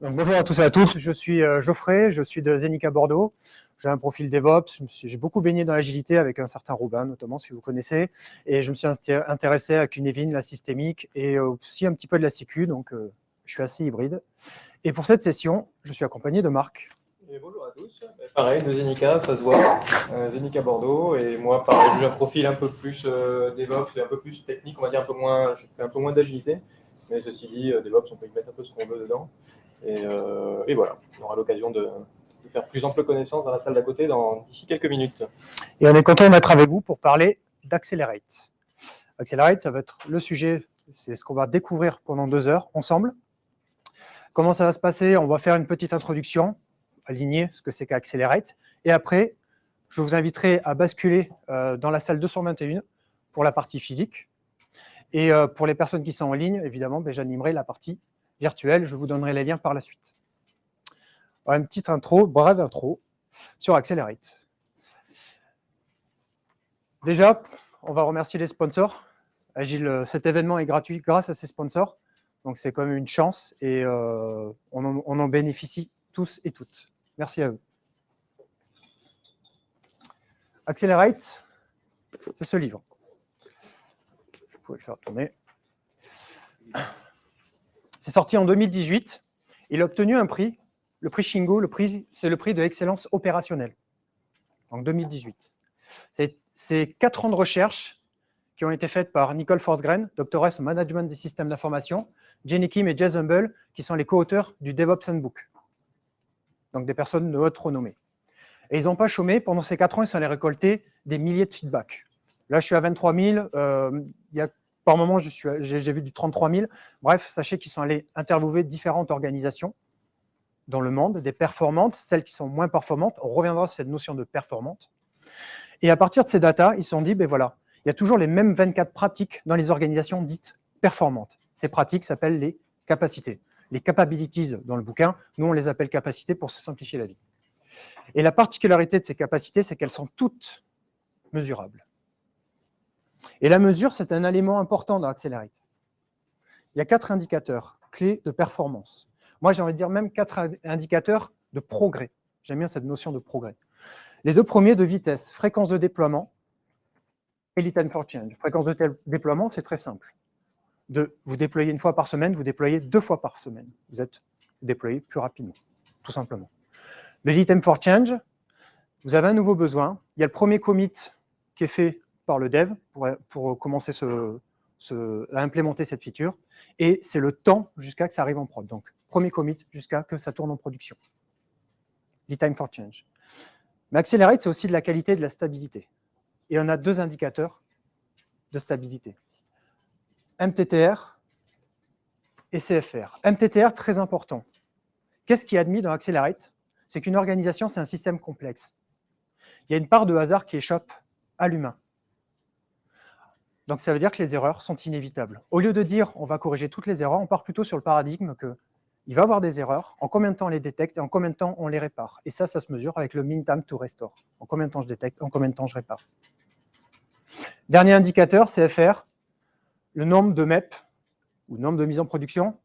Donc, bonjour à tous et à toutes, je suis Geoffrey, je suis de Zenica Bordeaux. J'ai un profil DevOps, j'ai beaucoup baigné dans l'agilité avec un certain Robin, notamment, si vous connaissez. Et je me suis intéressé à Cunevin, la systémique, et aussi un petit peu de la sécu, donc je suis assez hybride. Et pour cette session, je suis accompagné de Marc. Et bonjour à tous, pareil, de Zenica, ça se voit, Zenica Bordeaux, et moi pareil, j'ai un profil un peu plus DevOps et un peu plus technique, on va dire je fais un peu moins d'agilité, mais ceci dit, DevOps, on peut y mettre un peu ce qu'on veut dedans, et voilà, on aura l'occasion de faire plus ample connaissance dans la salle d'à côté d'ici quelques minutes. Et on est content d'être avec vous pour parler d'Accelerate. Accelerate, ça va être le sujet, c'est ce qu'on va découvrir pendant 2 heures ensemble. Comment ça va se passer? On va faire une petite introduction, aligner ce que c'est qu'Accelerate. Et après, je vous inviterai à basculer dans la salle 221 pour la partie physique. Et pour les personnes qui sont en ligne, évidemment, j'animerai la partie virtuelle. Je vous donnerai les liens par la suite. Alors, une petite intro, brève intro sur Accelerate. Déjà, on va remercier les sponsors. Agile, cet événement est gratuit grâce à ces sponsors. Donc, c'est quand même une chance et on en bénéficie tous et toutes. Merci à eux. Accelerate, c'est ce livre. Vous pouvez le faire tourner. C'est sorti en 2018. Il a obtenu un prix, le prix Shingo, c'est le prix de l'excellence opérationnelle, en 2018. C'est 4 ans de recherche qui ont été faites par Nicole Forsgren, doctoresse en management des systèmes d'information, Jenny Kim et Jez Humble, qui sont les co-auteurs du DevOps Handbook. Donc des personnes de haute renommée. Et ils n'ont pas chômé. Pendant ces 4 ans, ils sont allés récolter des milliers de feedbacks. Là, je suis à 23 000. Par moment, j'ai vu du 33 000. Bref, sachez qu'ils sont allés interviewer différentes organisations dans le monde, des performantes, celles qui sont moins performantes. On reviendra sur cette notion de performante. Et à partir de ces datas, ils se sont dit, ben voilà, il y a toujours les mêmes 24 pratiques dans les organisations dites performantes. Ces pratiques s'appellent les capacités. Les capabilities dans le bouquin, nous on les appelle capacités pour se simplifier la vie. Et la particularité de ces capacités, c'est qu'elles sont toutes mesurables. Et la mesure, c'est un élément important dans Accelerate. Il y a 4 indicateurs clés de performance. Moi, j'ai envie de dire même 4 indicateurs de progrès. J'aime bien cette notion de progrès. Les 2 premiers de vitesse, fréquence de déploiement et lead time for change. Fréquence de déploiement, c'est très simple. Vous déployez 1 fois par semaine, vous déployez 2 fois par semaine. Vous êtes déployé plus rapidement, tout simplement. Le lead time for change, vous avez un nouveau besoin. Il y a le premier commit qui est fait par le dev pour commencer à implémenter cette feature. Et c'est le temps jusqu'à que ça arrive en prod. Donc, premier commit jusqu'à que ça tourne en production. Lead time for change. Mais Accelerate, c'est aussi de la qualité et de la stabilité. Et on a 2 indicateurs de stabilité. MTTR et CFR. MTTR, très important. Qu'est-ce qui est admis dans Accelerate? C'est qu'une organisation, c'est un système complexe. Il y a une part de hasard qui échappe à l'humain. Donc, ça veut dire que les erreurs sont inévitables. Au lieu de dire on va corriger toutes les erreurs, on part plutôt sur le paradigme qu'il va y avoir des erreurs, en combien de temps on les détecte et en combien de temps on les répare. Et ça se mesure avec le mean time to restore. En combien de temps je détecte, en combien de temps je répare. Dernier indicateur, CFR, le nombre de MEP, ou nombre de mises en production,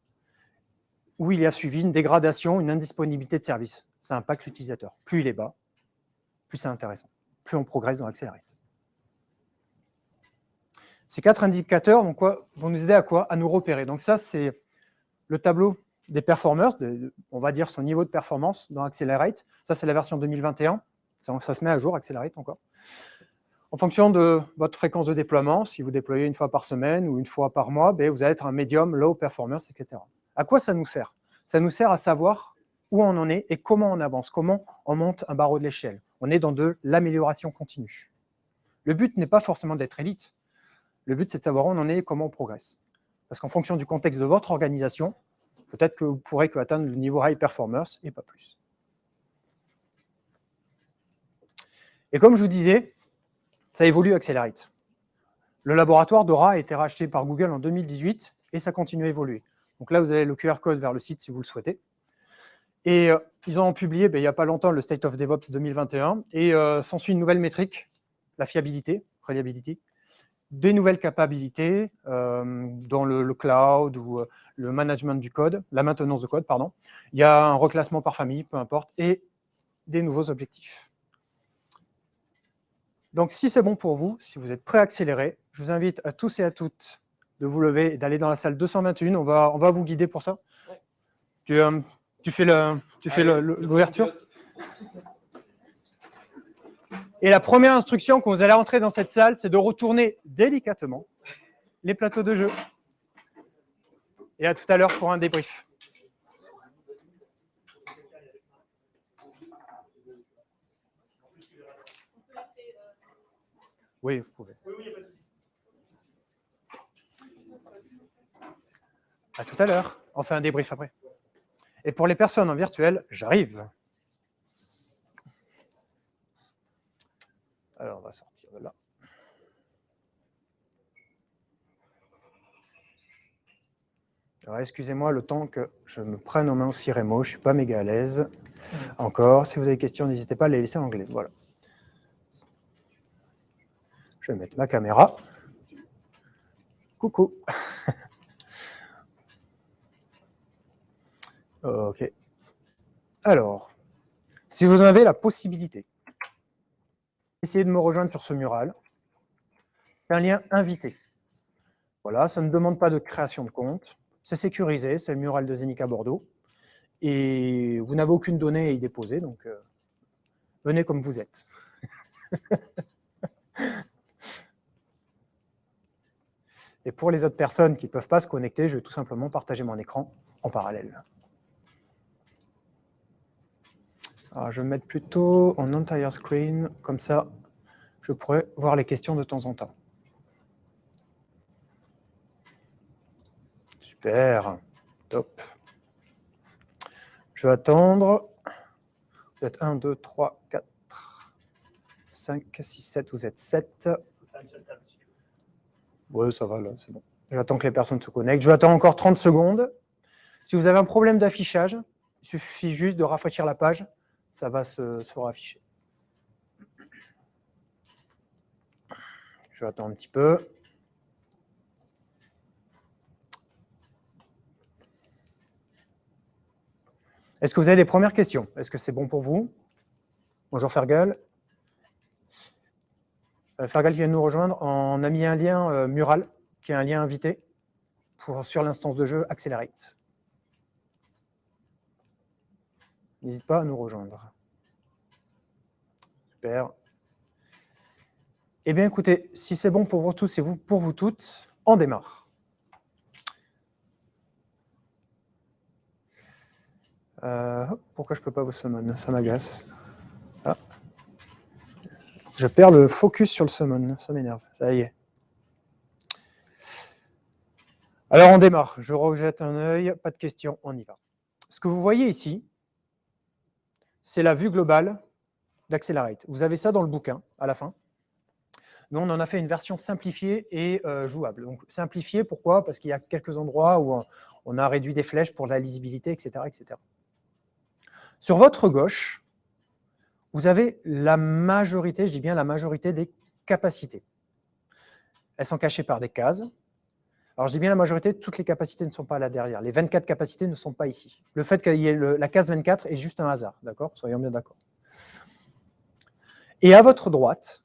où il y a suivi une dégradation, une indisponibilité de service. Ça impacte l'utilisateur. Plus il est bas, plus c'est intéressant. Plus on progresse dans Accelerate. Ces 4 indicateurs vont nous aider à quoi? À nous repérer. Donc ça, c'est le tableau des performers, on va dire son niveau de performance dans Accelerate. Ça, c'est la version 2021. Ça se met à jour, Accelerate encore. En fonction de votre fréquence de déploiement, si vous déployez 1 fois par semaine ou 1 fois par mois, vous allez être un medium, low performance, etc. À quoi ça nous sert? Ça nous sert à savoir où on en est et comment on avance, comment on monte un barreau de l'échelle. On est dans de l'amélioration continue. Le but n'est pas forcément d'être élite. Le but, c'est de savoir où on en est et comment on progresse. Parce qu'en fonction du contexte de votre organisation, peut-être que vous pourrez atteindre le niveau high performance et pas plus. Et comme je vous disais, ça évolue Accelerate. Le laboratoire d'Aura a été racheté par Google en 2018 et ça continue à évoluer. Donc là, vous avez le QR code vers le site si vous le souhaitez. Et ils ont publié il n'y a pas longtemps le State of DevOps 2021 et s'ensuit une nouvelle métrique, la fiabilité, reliability, des nouvelles capacités dans le cloud ou le management du code, la maintenance de code, pardon. Il y a un reclassement par famille, peu importe, et des nouveaux objectifs. Donc, si c'est bon pour vous, si vous êtes prêts à accélérer, je vous invite à tous et à toutes de vous lever et d'aller dans la salle 221. On va vous guider pour ça. Ouais. Tu fais l'ouverture. Et la première instruction quand vous allez entrer dans cette salle, c'est de retourner délicatement les plateaux de jeu. Et à tout à l'heure pour un débrief. Oui, vous pouvez. À tout à l'heure. On fait un débrief après. Et pour les personnes en virtuel, j'arrive. Alors, on va sortir de là. Alors, excusez-moi le temps que je me prenne en main aussi Rémo. Je ne suis pas méga à l'aise. Encore, si vous avez des questions, n'hésitez pas à les laisser en anglais. Voilà. Je vais mettre ma caméra. Coucou. OK. Alors, si vous en avez la possibilité, essayez de me rejoindre sur ce mural. C'est un lien invité. Voilà, ça ne demande pas de création de compte. C'est sécurisé, c'est le mural de Zenica Bordeaux. Et vous n'avez aucune donnée à y déposer, donc venez comme vous êtes. Et pour les autres personnes qui ne peuvent pas se connecter, je vais tout simplement partager mon écran en parallèle. Alors, je vais me mettre plutôt en entire screen, comme ça, je pourrai voir les questions de temps en temps. Super, top. Je vais attendre. Vous êtes 1, 2, 3, 4, 5, 6, 7, vous êtes 7. Oui, ça va, là, c'est bon. J'attends que les personnes se connectent. Je vais attendre encore 30 secondes. Si vous avez un problème d'affichage, il suffit juste de rafraîchir la page, ça va se rafficher. Je vais attendre un petit peu. Est-ce que vous avez des premières questions? Est-ce que c'est bon pour vous? Bonjour Fergal. Fergal qui vient de nous rejoindre. On a mis un lien mural, qui est un lien invité, sur l'instance de jeu Accelerate. N'hésite pas à nous rejoindre. Super. Eh bien, écoutez, si c'est bon pour vous tous et pour vous toutes, on démarre. Pourquoi je ne peux pas vous summon? Ça m'agace. Ah. Je perds le focus sur le summon, ça m'énerve. Ça y est. Alors, on démarre. Je rejette un œil, pas de questions, on y va. Ce que vous voyez ici, c'est la vue globale d'Accelerate. Vous avez ça dans le bouquin, à la fin. Nous, on en a fait une version simplifiée et jouable. Donc, simplifiée, pourquoi? Parce qu'il y a quelques endroits où on a réduit des flèches pour la lisibilité, etc., etc. Sur votre gauche, vous avez la majorité, je dis bien la majorité des capacités. Elles sont cachées par des cases. Alors, je dis bien la majorité, toutes les capacités ne sont pas là derrière. Les 24 capacités ne sont pas ici. Le fait qu'il y ait la case 24 est juste un hasard, d'accord? Soyons bien d'accord. Et à votre droite,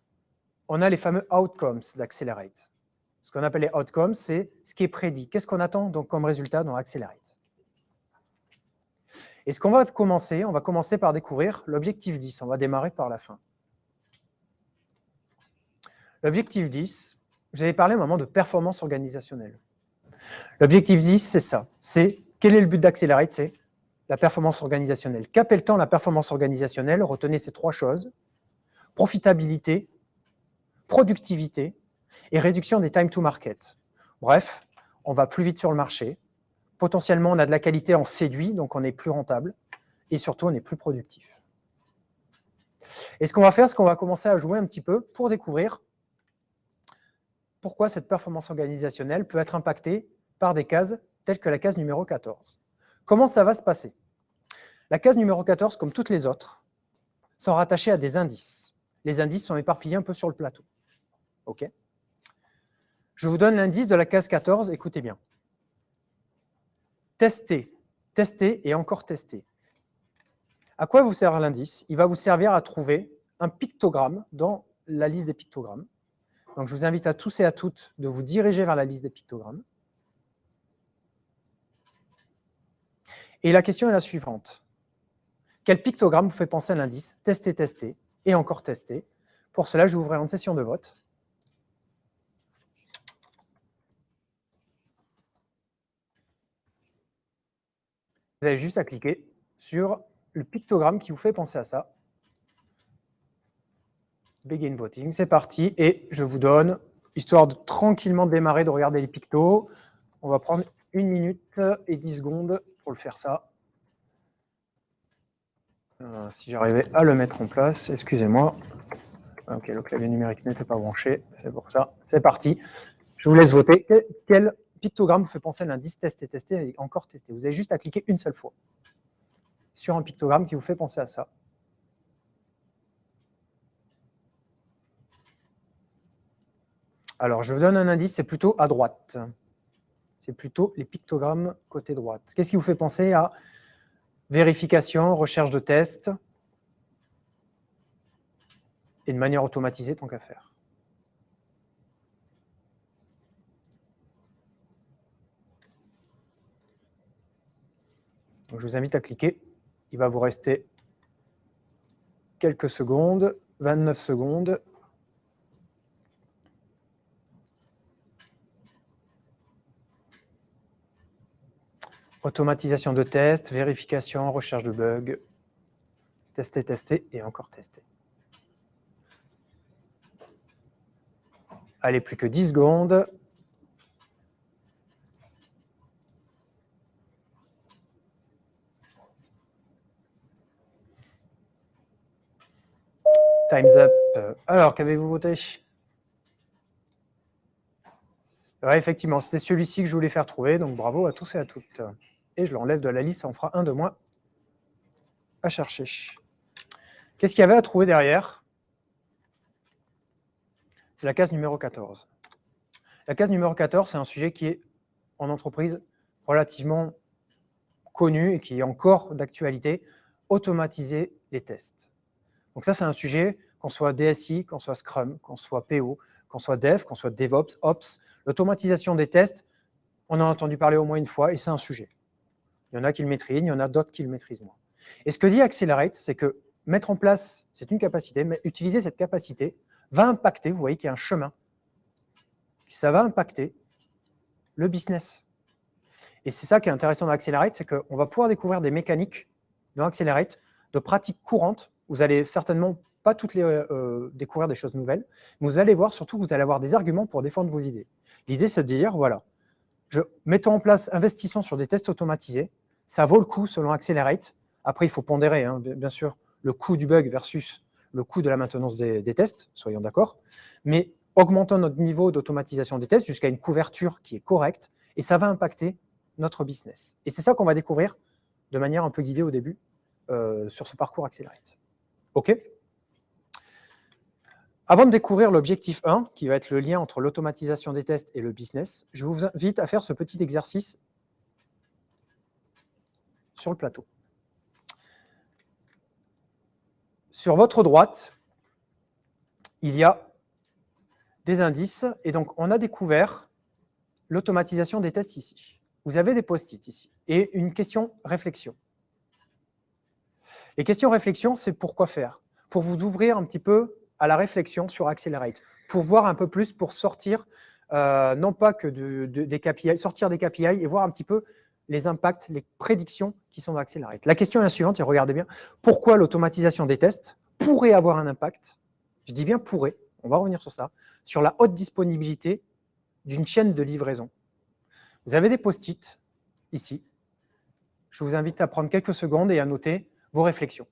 on a les fameux outcomes d'Accelerate. Ce qu'on appelle les outcomes, c'est ce qui est prédit. Qu'est-ce qu'on attend donc comme résultat dans Accelerate? Et ce qu'on va commencer, on va commencer par découvrir l'objectif 10. On va démarrer par la fin. L'objectif 10, j'avais parlé à un moment de performance organisationnelle. L'objectif 10, c'est ça. C'est quel est le but d'Accelerate? C'est la performance organisationnelle. Qu'appelle-t-on la performance organisationnelle? Retenez ces trois choses. Profitabilité, productivité et réduction des time to market. Bref, on va plus vite sur le marché. Potentiellement, on a de la qualité en séduit, donc on est plus rentable. Et surtout, on est plus productif. Et ce qu'on va faire, c'est qu'on va commencer à jouer un petit peu pour découvrir pourquoi cette performance organisationnelle peut être impactée par des cases telles que la case numéro 14. Comment ça va se passer? La case numéro 14, comme toutes les autres, sont rattachées à des indices. Les indices sont éparpillés un peu sur le plateau. OK? Je vous donne l'indice de la case 14, écoutez bien. Tester, tester et encore tester. À quoi vous sert l'indice? Il va vous servir à trouver un pictogramme dans la liste des pictogrammes. Donc, je vous invite à tous et à toutes de vous diriger vers la liste des pictogrammes. Et la question est la suivante. Quel pictogramme vous fait penser à l'indice? Tester, tester et encore tester. Pour cela, je vais ouvrir une session de vote. Vous avez juste à cliquer sur le pictogramme qui vous fait penser à ça. Begin voting, c'est parti. Et je vous donne, histoire de tranquillement démarrer, de regarder les pictos, on va prendre 1 minute et 10 secondes pour le faire ça. Si j'arrivais à le mettre en place, excusez-moi. Ok, le clavier numérique n'était pas branché, c'est pour ça. C'est parti. Je vous laisse voter. Quel pictogramme vous fait penser à l'indice tester, tester et encore tester? Vous avez juste à cliquer une seule fois sur un pictogramme qui vous fait penser à ça. Alors, je vous donne un indice, c'est plutôt à droite. C'est plutôt les pictogrammes côté droite. Qu'est-ce qui vous fait penser à vérification, recherche de test et de manière automatisée, tant qu'à faire? Donc, je vous invite à cliquer. Il va vous rester quelques secondes, 29 secondes. Automatisation de test, vérification, recherche de bugs, tester, tester et encore tester. Allez, plus que 10 secondes. Time's up. Alors, qu'avez-vous voté? Ouais, effectivement, c'était celui-ci que je voulais faire trouver, donc bravo à tous et à toutes. Et je l'enlève de la liste, ça en fera un de moins à chercher. Qu'est-ce qu'il y avait à trouver derrière? C'est la case numéro 14. La case numéro 14, c'est un sujet qui est en entreprise relativement connu et qui est encore d'actualité, automatiser les tests. Donc ça, c'est un sujet, qu'on soit DSI, qu'on soit Scrum, qu'on soit PO, qu'on soit Dev, qu'on soit DevOps, Ops, l'automatisation des tests, on en a entendu parler au moins une fois et c'est un sujet. Il y en a qui le maîtrisent, il y en a d'autres qui le maîtrisent moins. Et ce que dit Accelerate, c'est que mettre en place, c'est une capacité, mais utiliser cette capacité va impacter, vous voyez qu'il y a un chemin, ça va impacter le business. Et c'est ça qui est intéressant dans Accelerate, c'est qu'on va pouvoir découvrir des mécaniques dans Accelerate, de pratiques courantes. Vous allez certainement pas toutes les découvrir des choses nouvelles, mais vous allez voir surtout que vous allez avoir des arguments pour défendre vos idées. L'idée, c'est de dire, voilà, mettons en place, investissons sur des tests automatisés, ça vaut le coup selon Accelerate. Après, il faut pondérer, hein, bien sûr, le coût du bug versus le coût de la maintenance des tests, soyons d'accord, mais augmentons notre niveau d'automatisation des tests jusqu'à une couverture qui est correcte, et ça va impacter notre business. Et c'est ça qu'on va découvrir de manière un peu guidée au début sur ce parcours Accelerate. OK? Avant de découvrir l'objectif 1, qui va être le lien entre l'automatisation des tests et le business, je vous invite à faire ce petit exercice sur le plateau. Sur votre droite, il y a des indices, et donc on a découvert l'automatisation des tests ici. Vous avez des post-it ici, et une question réflexion. Les questions réflexion, c'est pourquoi faire? Pour vous ouvrir un petit peu à la réflexion sur Accelerate, pour voir un peu plus, pour sortir, non pas que des KPI, sortir des KPI et voir un petit peu les impacts, les prédictions qui sont dans Accelerate. La question est la suivante, et regardez bien, pourquoi l'automatisation des tests pourrait avoir un impact, je dis bien pourrait, on va revenir sur ça, sur la haute disponibilité d'une chaîne de livraison. Vous avez des post-it ici. Je vous invite à prendre quelques secondes et à noter vos réflexions.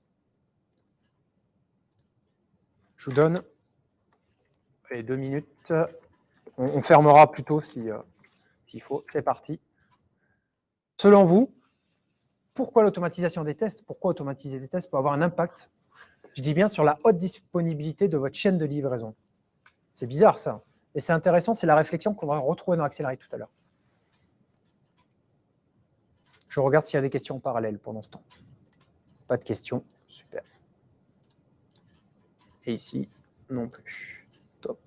Je vous donne 2 minutes. On fermera plus tôt s'il faut. C'est parti. Selon vous, pourquoi l'automatisation des tests? Pourquoi automatiser des tests pour avoir un impact, je dis bien, sur la haute disponibilité de votre chaîne de livraison? C'est bizarre ça. Et c'est intéressant, c'est la réflexion qu'on va retrouver dans Accelerate tout à l'heure. Je regarde s'il y a des questions en parallèle pendant ce temps. Pas de questions, super. Et ici, non plus. Top.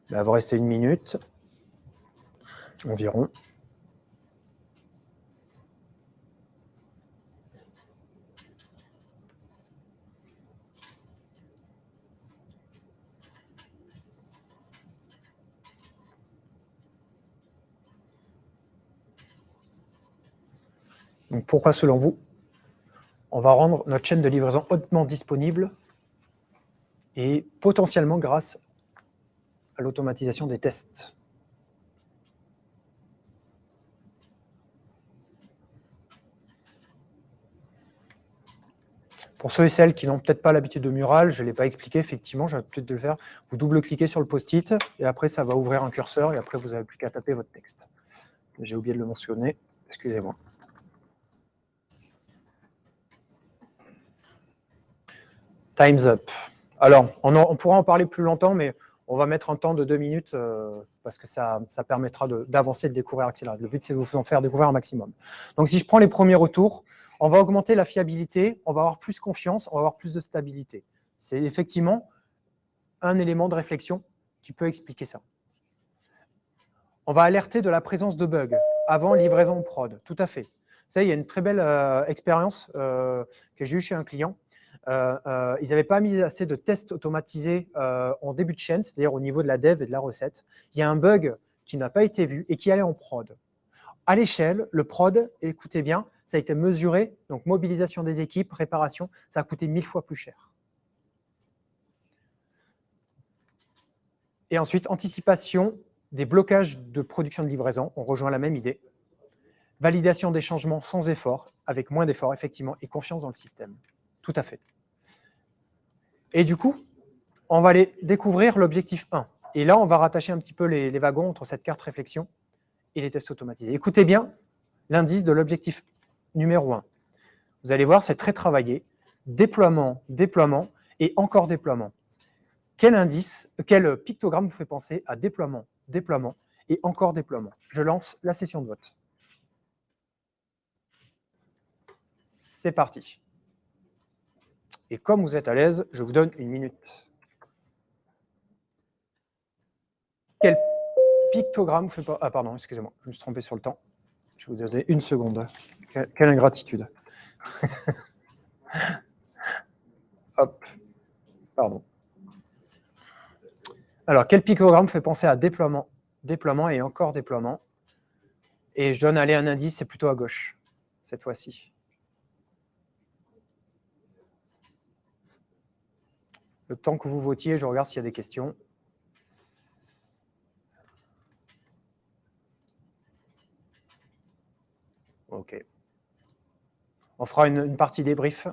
Là, il va rester 1 minute environ. Donc pourquoi, selon vous, on va rendre notre chaîne de livraison hautement disponible et potentiellement grâce à l'automatisation des tests? Pour ceux et celles qui n'ont peut-être pas l'habitude de Mural, je ne l'ai pas expliqué, effectivement, j'aurais peut-être dû le faire. Vous double-cliquez sur le post-it et après, ça va ouvrir un curseur et après, vous n'avez plus qu'à taper votre texte. J'ai oublié de le mentionner, excusez-moi. Time's up. Alors, on pourra en parler plus longtemps, mais on va mettre un temps de 2 minutes parce que ça permettra d'avancer, de découvrir Accelerate. Le but, c'est de vous en faire découvrir un maximum. Donc, si je prends les premiers retours, on va augmenter la fiabilité, on va avoir plus confiance, on va avoir plus de stabilité. C'est effectivement un élément de réflexion qui peut expliquer ça. On va alerter de la présence de bugs avant livraison en prod, tout à fait. Ça, il y a une très belle expérience que j'ai eue chez un client. Ils n'avaient pas mis assez de tests automatisés en début de chaîne, c'est-à-dire au niveau de la dev et de la recette. Il y a un bug qui n'a pas été vu et qui allait en prod. À l'échelle, le prod, écoutez bien, ça a été mesuré, donc mobilisation des équipes, réparation, ça a coûté 1000 fois plus cher. Et ensuite, anticipation des blocages de production de livraison, on rejoint la même idée. Validation des changements sans effort, avec moins d'efforts, effectivement, et confiance dans le système. Tout à fait. Et du coup, on va aller découvrir l'objectif 1. Et là, on va rattacher un petit peu les wagons entre cette carte réflexion et les tests automatisés. Écoutez bien l'indice de l'objectif numéro 1. Vous allez voir, c'est très travaillé. Déploiement, déploiement et encore déploiement. Quel pictogramme vous fait penser à déploiement, déploiement et encore déploiement? Je lance la session de vote. C'est parti. Et comme vous êtes à l'aise, je vous donne 1 minute. Quel pictogramme vous fait penser... Ah pardon, excusez-moi, je me suis trompé sur le temps. Je vais vous donner 1 seconde. Quelle ingratitude. Hop, pardon. Alors, quel pictogramme fait penser à déploiement, déploiement et encore déploiement? Et je donne un indice, c'est plutôt à gauche, cette fois-ci. Le temps que vous votiez, je regarde s'il y a des questions. OK. On fera une partie débrief,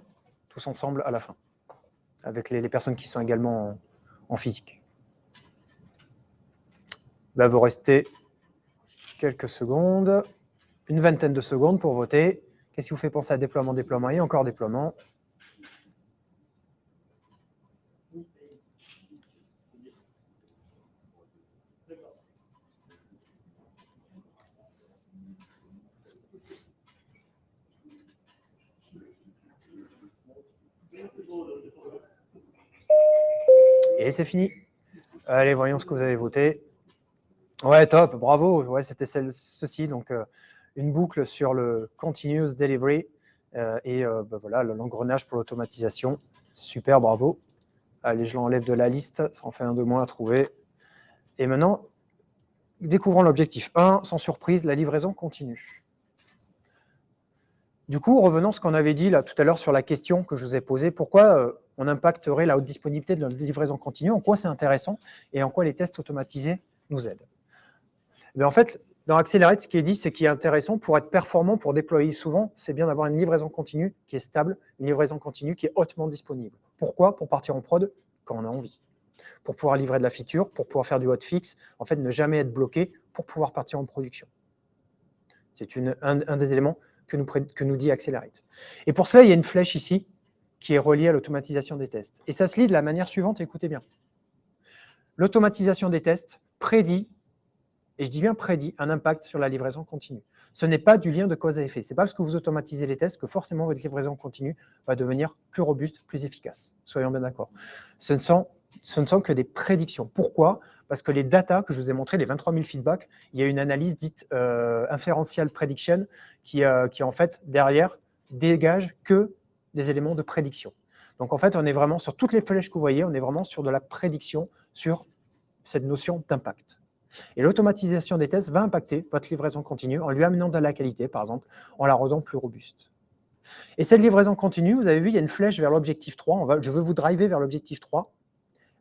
tous ensemble, à la fin, avec les personnes qui sont également en physique. Là, vous restez quelques secondes, une vingtaine de secondes pour voter. Qu'est-ce qui vous fait penser à déploiement, déploiement et encore déploiement? Et c'est fini. Allez, voyons ce que vous avez voté. Ouais, top, bravo. Ouais, c'était ceci, donc une boucle sur le continuous delivery et voilà, l'engrenage pour l'automatisation. Super, bravo. Allez, je l'enlève de la liste, ça en fait un de moins à trouver. Et maintenant, découvrons l'objectif 1, sans surprise, la livraison continue. Du coup, revenons à ce qu'on avait dit là, tout à l'heure sur la question que je vous ai posée. Pourquoi on impacterait la haute disponibilité de la livraison continue? En quoi c'est intéressant et en quoi les tests automatisés nous aident? Mais en fait, dans Accelerate, ce qui est dit, c'est qu'il est intéressant pour être performant, pour déployer souvent, c'est bien d'avoir une livraison continue qui est stable, une livraison continue qui est hautement disponible. Pourquoi? Pour partir en prod quand on a envie. pour pouvoir livrer de la feature, pour pouvoir faire du hotfix, en fait, ne jamais être bloqué pour pouvoir partir en production. C'est un des éléments que nous dit Accelerate. Et pour cela, il y a une flèche ici qui est reliée à l'automatisation des tests. Et ça se lit de la manière suivante, écoutez bien. L'automatisation des tests prédit, et je dis bien prédit, un impact sur la livraison continue. Ce n'est pas du lien de cause à effet. Ce n'est pas parce que vous automatisez les tests que forcément votre livraison continue va devenir plus robuste, plus efficace. Soyons bien d'accord. Ce ne sont que des prédictions. Pourquoi ? Parce que les datas que je vous ai montrées, les 23 000 feedbacks, il y a une analyse dite inferential prediction qui en fait, derrière, dégage que des éléments de prédiction. Donc, en fait, on est vraiment sur toutes les flèches que vous voyez, on est vraiment sur de la prédiction, sur cette notion d'impact. Et l'automatisation des tests va impacter votre livraison continue en lui amenant de la qualité, par exemple, en la rendant plus robuste. Et cette livraison continue, vous avez vu, il y a une flèche vers l'objectif 3. Je veux vous driver vers l'objectif 3.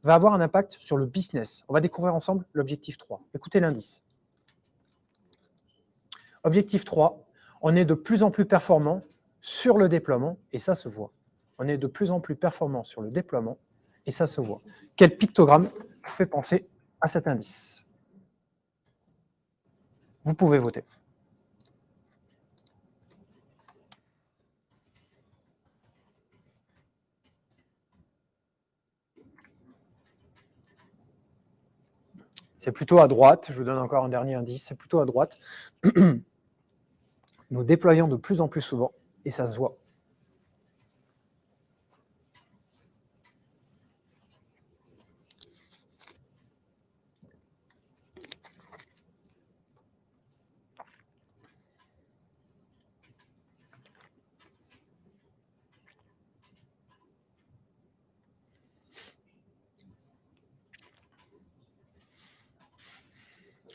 Va avoir un impact sur le business. On va découvrir ensemble l'objectif 3. Écoutez l'indice. Objectif 3, on est de plus en plus performant sur le déploiement, et ça se voit. On est de plus en plus performant sur le déploiement, et ça se voit. Quel pictogramme vous fait penser à cet indice ? Vous pouvez voter. C'est plutôt à droite, je vous donne encore un dernier indice, c'est plutôt à droite. Nous déployons de plus en plus souvent, et ça se voit.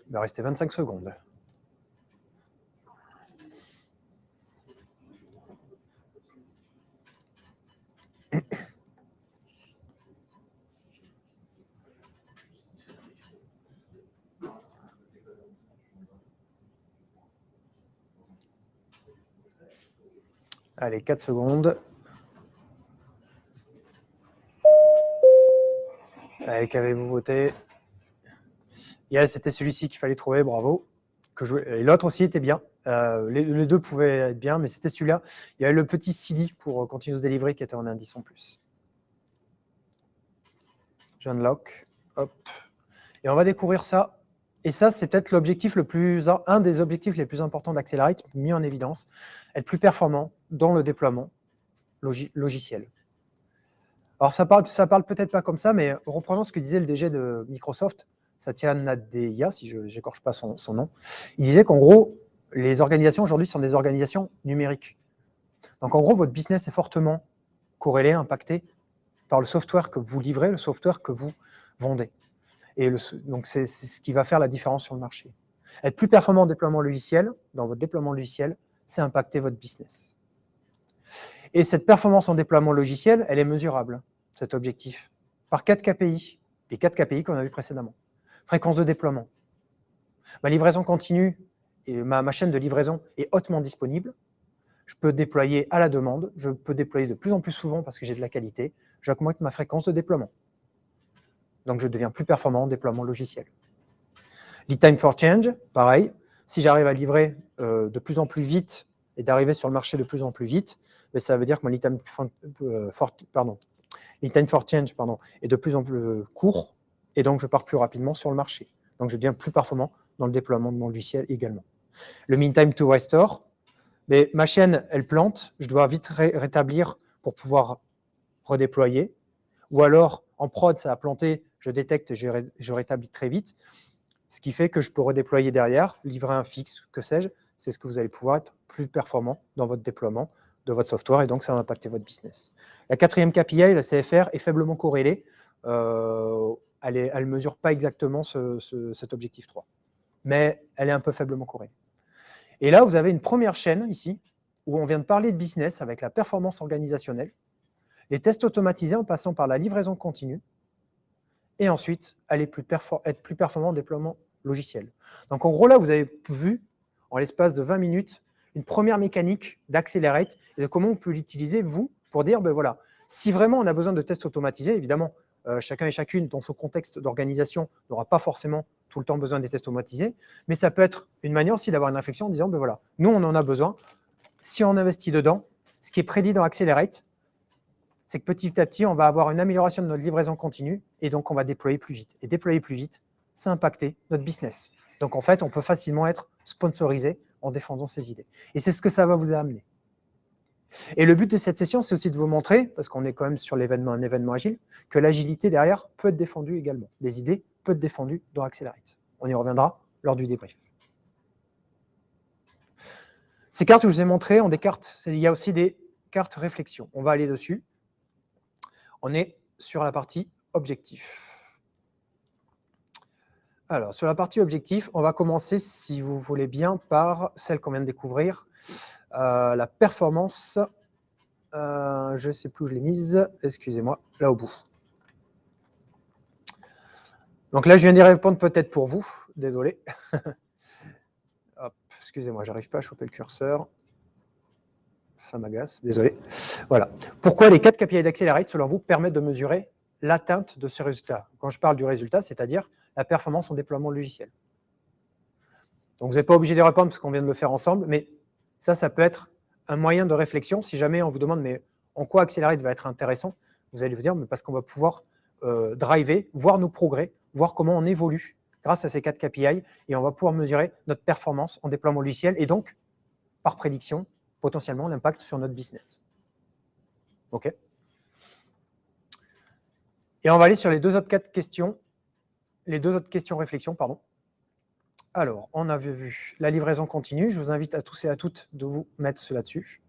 Il va rester 25 secondes. Allez, 4 secondes. Allez, qu'avez-vous voté ? Yes, c'était celui-ci qu'il fallait trouver, bravo. Et l'autre aussi était bien. Les deux pouvaient être bien, mais c'était celui-là. Il y avait le petit CD pour Continuous Delivery qui était en indice en plus. John Locke, hop. Et on va découvrir ça. Et ça, c'est peut-être un des objectifs les plus importants d'Accelerate, mis en évidence, être plus performant dans le déploiement logiciel. Alors, ça parle peut-être pas comme ça, mais reprenons ce que disait le DG de Microsoft, Satya Nadella, si je n'écorche pas son nom. Il disait qu'en gros, les organisations aujourd'hui sont des organisations numériques. Donc, en gros, votre business est fortement corrélé, impacté par le software que vous livrez, le software que vous vendez. Et donc, c'est ce qui va faire la différence sur le marché. Être plus performant en déploiement logiciel, dans votre déploiement logiciel, c'est impacter votre business. Et cette performance en déploiement logiciel, elle est mesurable, cet objectif, par 4 KPI, les 4 KPI qu'on a vus précédemment. Fréquence de déploiement. Ma livraison continue, et ma chaîne de livraison est hautement disponible. Je peux déployer à la demande, je peux déployer de plus en plus souvent parce que j'ai de la qualité, j'augmente ma fréquence de déploiement. Donc, je deviens plus performant en déploiement logiciel. Lead time for change, pareil. Si j'arrive à livrer de plus en plus vite et d'arriver sur le marché de plus en plus vite, ça veut dire que mon lead time for change est de plus en plus court et donc je pars plus rapidement sur le marché. Donc, je deviens plus performant dans le déploiement de mon logiciel également. Le mean time to restore, mais ma chaîne, elle plante, je dois vite rétablir pour pouvoir redéployer. Ou alors, en prod, ça a planté, je détecte, je rétablis très vite, ce qui fait que je peux redéployer derrière, livrer un fixe, que sais-je, c'est ce que vous allez pouvoir être plus performant dans votre déploiement de votre software et donc ça va impacter votre business. La 4e KPI, la CFR, est faiblement corrélée. Elle ne mesure pas exactement cet objectif 3, mais elle est un peu faiblement corrélée. Et là, vous avez une première chaîne ici, où on vient de parler de business avec la performance organisationnelle, les tests automatisés en passant par la livraison continue, et ensuite être plus performant en déploiement logiciel. Donc en gros, là, vous avez vu, en l'espace de 20 minutes, une première mécanique d'Accelerate et de comment on peut l'utiliser, vous, pour dire, ben voilà, si vraiment on a besoin de tests automatisés, évidemment, chacun et chacune, dans son contexte d'organisation, n'aura pas forcément tout le temps besoin des tests automatisés, mais ça peut être une manière aussi d'avoir une réflexion en disant, ben voilà, nous, on en a besoin. Si on investit dedans, ce qui est prédit dans Accelerate, c'est que petit à petit, on va avoir une amélioration de notre livraison continue et donc on va déployer plus vite. Et déployer plus vite, ça impacter notre business. Donc en fait, on peut facilement être sponsorisé en défendant ses idées. Et c'est ce que ça va vous amener. Et le but de cette session, c'est aussi de vous montrer, parce qu'on est quand même sur l'événement, un événement agile, que l'agilité derrière peut être défendue également. Des idées peuvent être défendues dans Accelerate. On y reviendra lors du débrief. Ces cartes que je vous ai montrées ont des cartes, il y a aussi des cartes réflexion. On va aller dessus. On est sur la partie objectif. Alors, sur la partie objectif, on va commencer, si vous voulez bien, par celle qu'on vient de découvrir, la performance. Je ne sais plus où je l'ai mise, excusez-moi, là au bout. Donc là, je viens d'y répondre peut-être pour vous, désolé. Excusez-moi, j'arrive pas à choper le curseur. Ça m'agace, désolé. Voilà. Pourquoi les 4 KPI d'Accelerate, selon vous, permettent de mesurer l'atteinte de ce résultat? Quand je parle du résultat, c'est-à-dire la performance en déploiement logiciel. Donc, vous n'êtes pas obligé de répondre parce qu'on vient de le faire ensemble, mais ça peut être un moyen de réflexion. Si jamais on vous demande, mais en quoi Accelerate va être intéressant, vous allez vous dire, mais parce qu'on va pouvoir driver, voir nos progrès, voir comment on évolue grâce à ces 4 KPI, et on va pouvoir mesurer notre performance en déploiement logiciel, et donc, par prédiction, potentiellement l'impact sur notre business. OK. Et on va aller sur les 2 autres questions, les 2 autres questions réflexion, pardon. Alors, on avait vu la livraison continue. Je vous invite à tous et à toutes de vous mettre cela dessus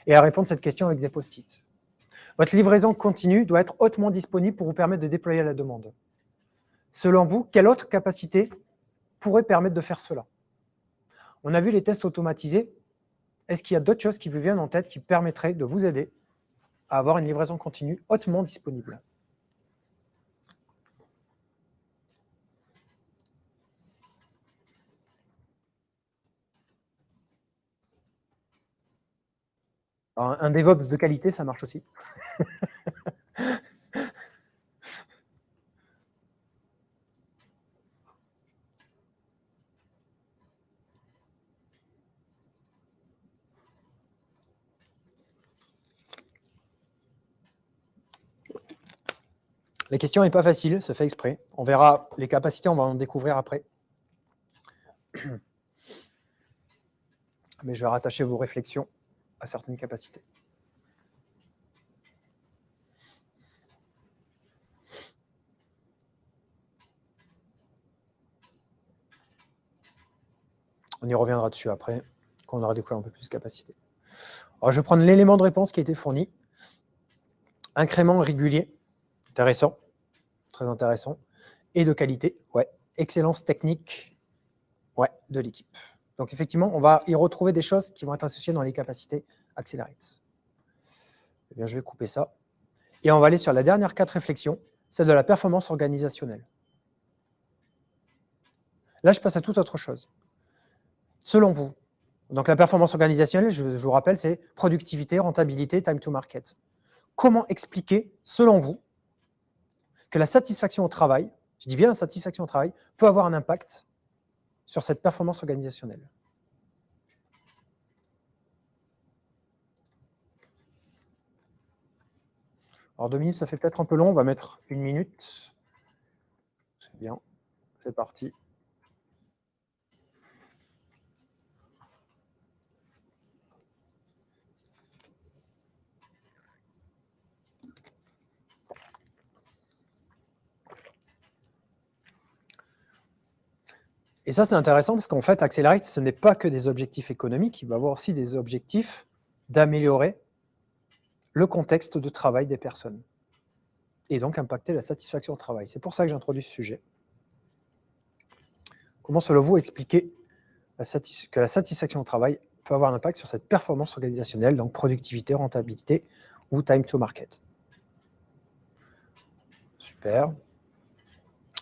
et à répondre à cette question avec des post-it. Votre livraison continue doit être hautement disponible pour vous permettre de déployer la demande. Selon vous, quelle autre capacité pourrait permettre de faire cela? On a vu les tests automatisés. Est-ce qu'il y a d'autres choses qui vous viennent en tête qui permettraient de vous aider à avoir une livraison continue hautement disponible? Alors, un DevOps de qualité, ça marche aussi. La question n'est pas facile, ça fait exprès. On verra les capacités, on va en découvrir après. Mais je vais rattacher vos réflexions à certaines capacités. On y reviendra dessus après, quand on aura découvert un peu plus de capacités. Alors, je vais prendre l'élément de réponse qui a été fourni. Incrément régulier, intéressant, très intéressant. Et de qualité, ouais. Excellence technique, ouais, de l'équipe. Donc, effectivement, on va y retrouver des choses qui vont être associées dans les capacités Accelerate. Eh bien, je vais couper ça. Et on va aller sur la dernière 4 réflexions, celle de la performance organisationnelle. Là, je passe à toute autre chose. Selon vous, donc la performance organisationnelle, je vous rappelle, c'est productivité, rentabilité, time to market. Comment expliquer, selon vous, que la satisfaction au travail, je dis bien la satisfaction au travail, peut avoir un impact sur cette performance organisationnelle? Alors 2 minutes, ça fait peut-être un peu long, on va mettre 1 minute. C'est bien, c'est parti. Et ça, c'est intéressant parce qu'en fait, Accelerate, ce n'est pas que des objectifs économiques, il va y avoir aussi des objectifs d'améliorer le contexte de travail des personnes et donc impacter la satisfaction au travail. C'est pour ça que j'introduis ce sujet. Comment, selon vous, expliquer que la satisfaction au travail peut avoir un impact sur cette performance organisationnelle, donc productivité, rentabilité ou time to market? Super.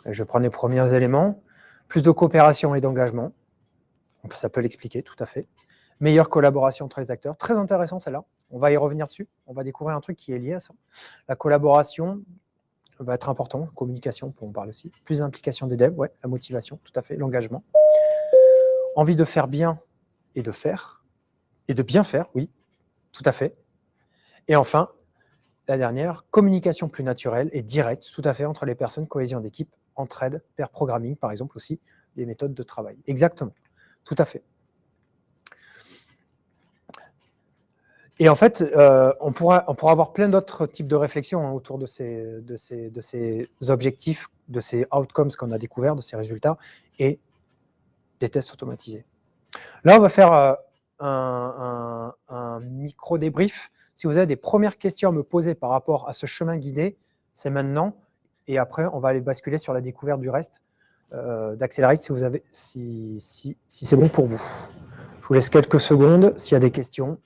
Je vais prendre les premiers éléments. Plus de coopération et d'engagement. Ça peut l'expliquer, tout à fait. Meilleure collaboration entre les acteurs. Très intéressant, celle-là. On va y revenir dessus. On va découvrir un truc qui est lié à ça. La collaboration, va être important. Communication, on parle aussi. Plus d'implication des devs, ouais, la motivation, tout à fait, l'engagement. Envie de faire bien et de faire. Et de bien faire, oui, tout à fait. Et enfin, la dernière, communication plus naturelle et directe, tout à fait, entre les personnes, cohésion d'équipe, entraide, pair programming, par exemple aussi, les méthodes de travail. Exactement, tout à fait. Et en fait, on pourra avoir plein d'autres types de réflexions autour de ces objectifs, de ces outcomes qu'on a découverts, de ces résultats, et des tests automatisés. Là, on va faire un micro débrief. Si vous avez des premières questions à me poser par rapport à ce chemin guidé, c'est maintenant. Et après, on va aller basculer sur la découverte du reste d'Accelerate si c'est bon pour vous. Je vous laisse quelques secondes s'il y a des questions.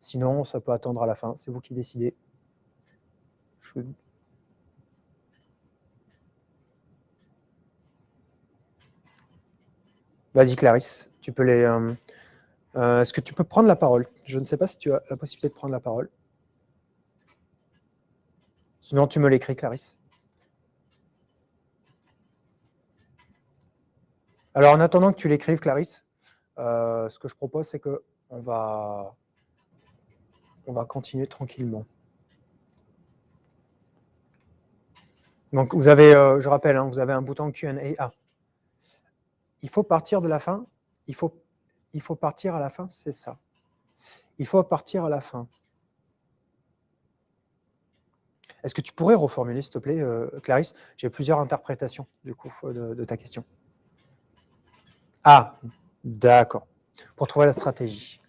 Sinon, ça peut attendre à la fin. C'est vous qui décidez. Vas-y, Clarisse. Tu peux les. Est-ce que tu peux prendre la parole? Je ne sais pas si tu as la possibilité de prendre la parole. Sinon, tu me l'écris, Clarisse. Alors, en attendant que tu l'écrives, Clarisse, ce que je propose, c'est qu'on va continuer tranquillement. Donc, vous avez, je rappelle, vous avez un bouton Q&A. Ah, il faut partir de la fin. Il faut partir à la fin, c'est ça. Il faut partir à la fin. Est-ce que tu pourrais reformuler, s'il te plaît, Clarisse? J'ai plusieurs interprétations, du coup, de ta question. Ah, d'accord. Pour trouver la stratégie.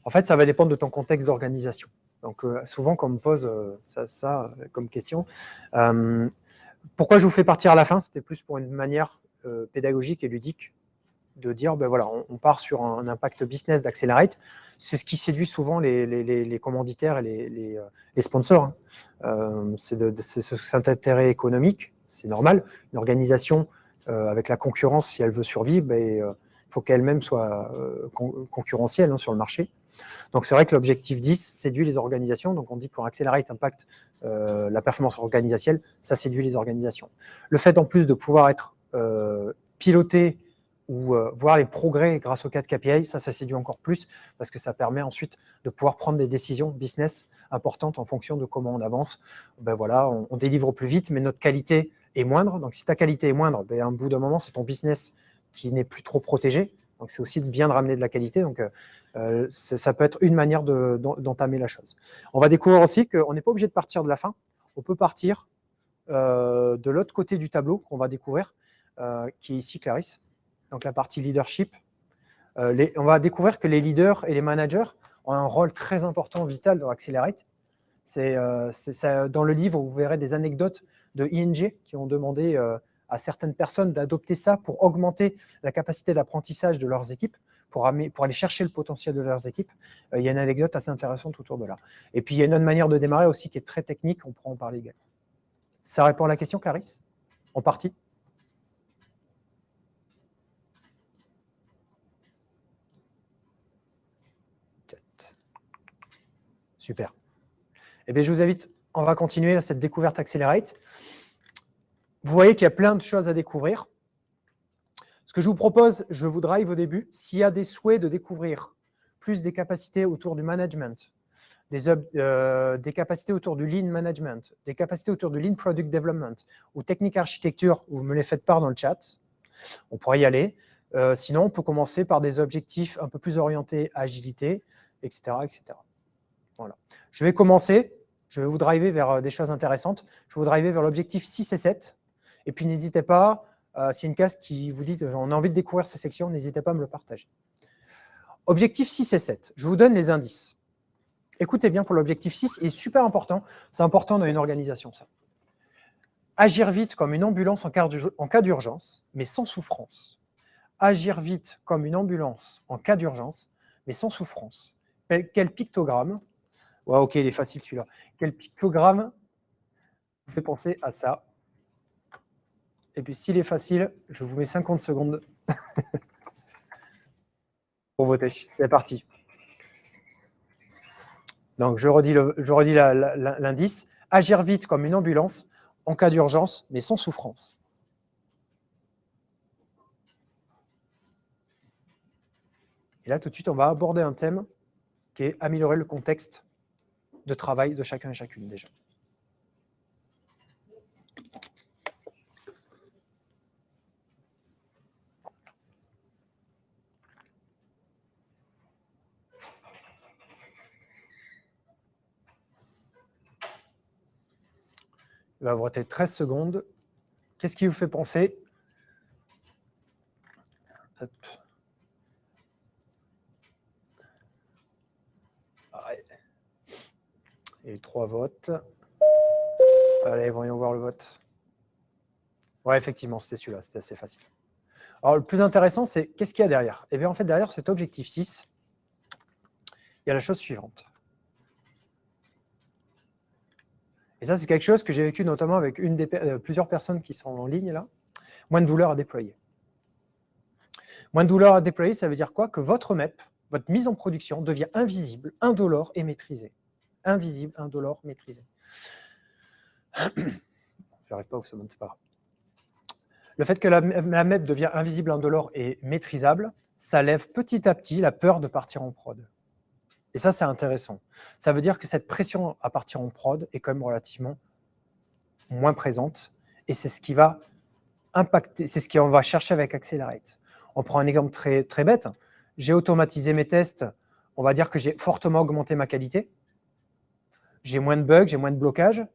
En fait, ça va dépendre de ton contexte d'organisation. Donc, souvent, quand on me pose ça comme question, pourquoi je vous fais partir à la fin? C'était plus pour une manière pédagogique et ludique de dire, ben voilà, on part sur un impact business d'Accelerate. C'est ce qui séduit souvent les commanditaires et les sponsors. C'est cet intérêt économique, c'est normal. Une organisation avec la concurrence, si elle veut survivre, il faut qu'elle-même soit concurrentielle sur le marché. Donc, c'est vrai que l'objectif 10 séduit les organisations. Donc, on dit pour Accelerate Impact, la performance organisationnelle, ça séduit les organisations. Le fait, en plus, de pouvoir être piloté ou voir les progrès grâce aux 4 KPI, ça séduit encore plus parce que ça permet ensuite de pouvoir prendre des décisions business importantes en fonction de comment on avance. Ben voilà, on délivre plus vite, mais notre qualité est moindre. Donc, si ta qualité est moindre, à un bout d'un moment, c'est ton business qui n'est plus trop protégé. Donc, c'est aussi bien de ramener de la qualité. Donc, ça peut être une manière d'entamer la chose. On va découvrir aussi qu'on n'est pas obligé de partir de la fin. On peut partir de l'autre côté du tableau qu'on va découvrir, qui est ici, Clarisse. Donc, la partie leadership. On va découvrir que les leaders et les managers ont un rôle très important, vital dans Accelerate. Dans le livre, vous verrez des anecdotes de ING qui ont demandé à certaines personnes d'adopter ça pour augmenter la capacité d'apprentissage de leurs équipes, pour aller chercher le potentiel de leurs équipes. Il y a une anecdote assez intéressante autour de là. Et puis, il y a une autre manière de démarrer aussi qui est très technique, on pourra en parler également. Ça répond à la question, Clarisse? En partie? Super. Eh bien, je vous invite, on va continuer à cette découverte Accelerate. Vous voyez qu'il y a plein de choses à découvrir. Ce que je vous propose, je vous drive au début. S'il y a des souhaits de découvrir plus des capacités autour du management, des capacités autour du lean management, des capacités autour du lean product development ou technique architecture, vous me les faites part dans le chat. On pourrait y aller. Sinon, on peut commencer par des objectifs un peu plus orientés à agilité, etc., etc. Voilà. Je vais commencer. Je vais vous driver vers des choses intéressantes. Je vais vous driver vers l'objectif 6 et 7. Et puis, n'hésitez pas, s'il y a une case qui vous dit on a envie de découvrir ces sections, n'hésitez pas à me le partager. Objectif 6 et 7. Je vous donne les indices. Écoutez bien pour l'objectif 6, il est super important. C'est important dans une organisation, ça. Agir vite comme une ambulance en cas d'urgence, mais sans souffrance. Agir vite comme une ambulance en cas d'urgence, mais sans souffrance. Quel pictogramme? Ouais, ok, il est facile celui-là. Quel pictogramme vous fait penser à ça? Et puis, s'il est facile, je vous mets 50 secondes pour voter. C'est parti. Donc, je redis l'indice. Agir vite comme une ambulance en cas d'urgence, mais sans souffrance. Et là, tout de suite, on va aborder un thème qui est améliorer le contexte de travail de chacun et chacune déjà. Il va vous rester 13 secondes. Qu'est-ce qui vous fait penser? Hop. Et 3 votes. Allez, voyons voir le vote. Ouais, effectivement, c'était celui-là, c'était assez facile. Alors, le plus intéressant, c'est qu'est-ce qu'il y a derrière? Eh bien, en fait, derrière cet objectif 6, il y a la chose suivante. Et ça, c'est quelque chose que j'ai vécu notamment avec plusieurs personnes qui sont en ligne là. Moins de douleur à déployer. Moins de douleur à déployer, ça veut dire quoi? Que votre MEP, votre mise en production, devient invisible, indolore et maîtrisée. Invisible, indolore, maîtrisée. J'arrive pas au second, c'est pas grave. Le fait que la MEP devient invisible, indolore et maîtrisable, ça lève petit à petit la peur de partir en prod. Et ça, c'est intéressant. Ça veut dire que cette pression à partir en prod est quand même relativement moins présente. Et c'est ce qui va impacter, c'est ce qu'on va chercher avec Accelerate. On prend un exemple très, très bête. J'ai automatisé mes tests. On va dire que j'ai fortement augmenté ma qualité. J'ai moins de bugs, j'ai moins de blocages.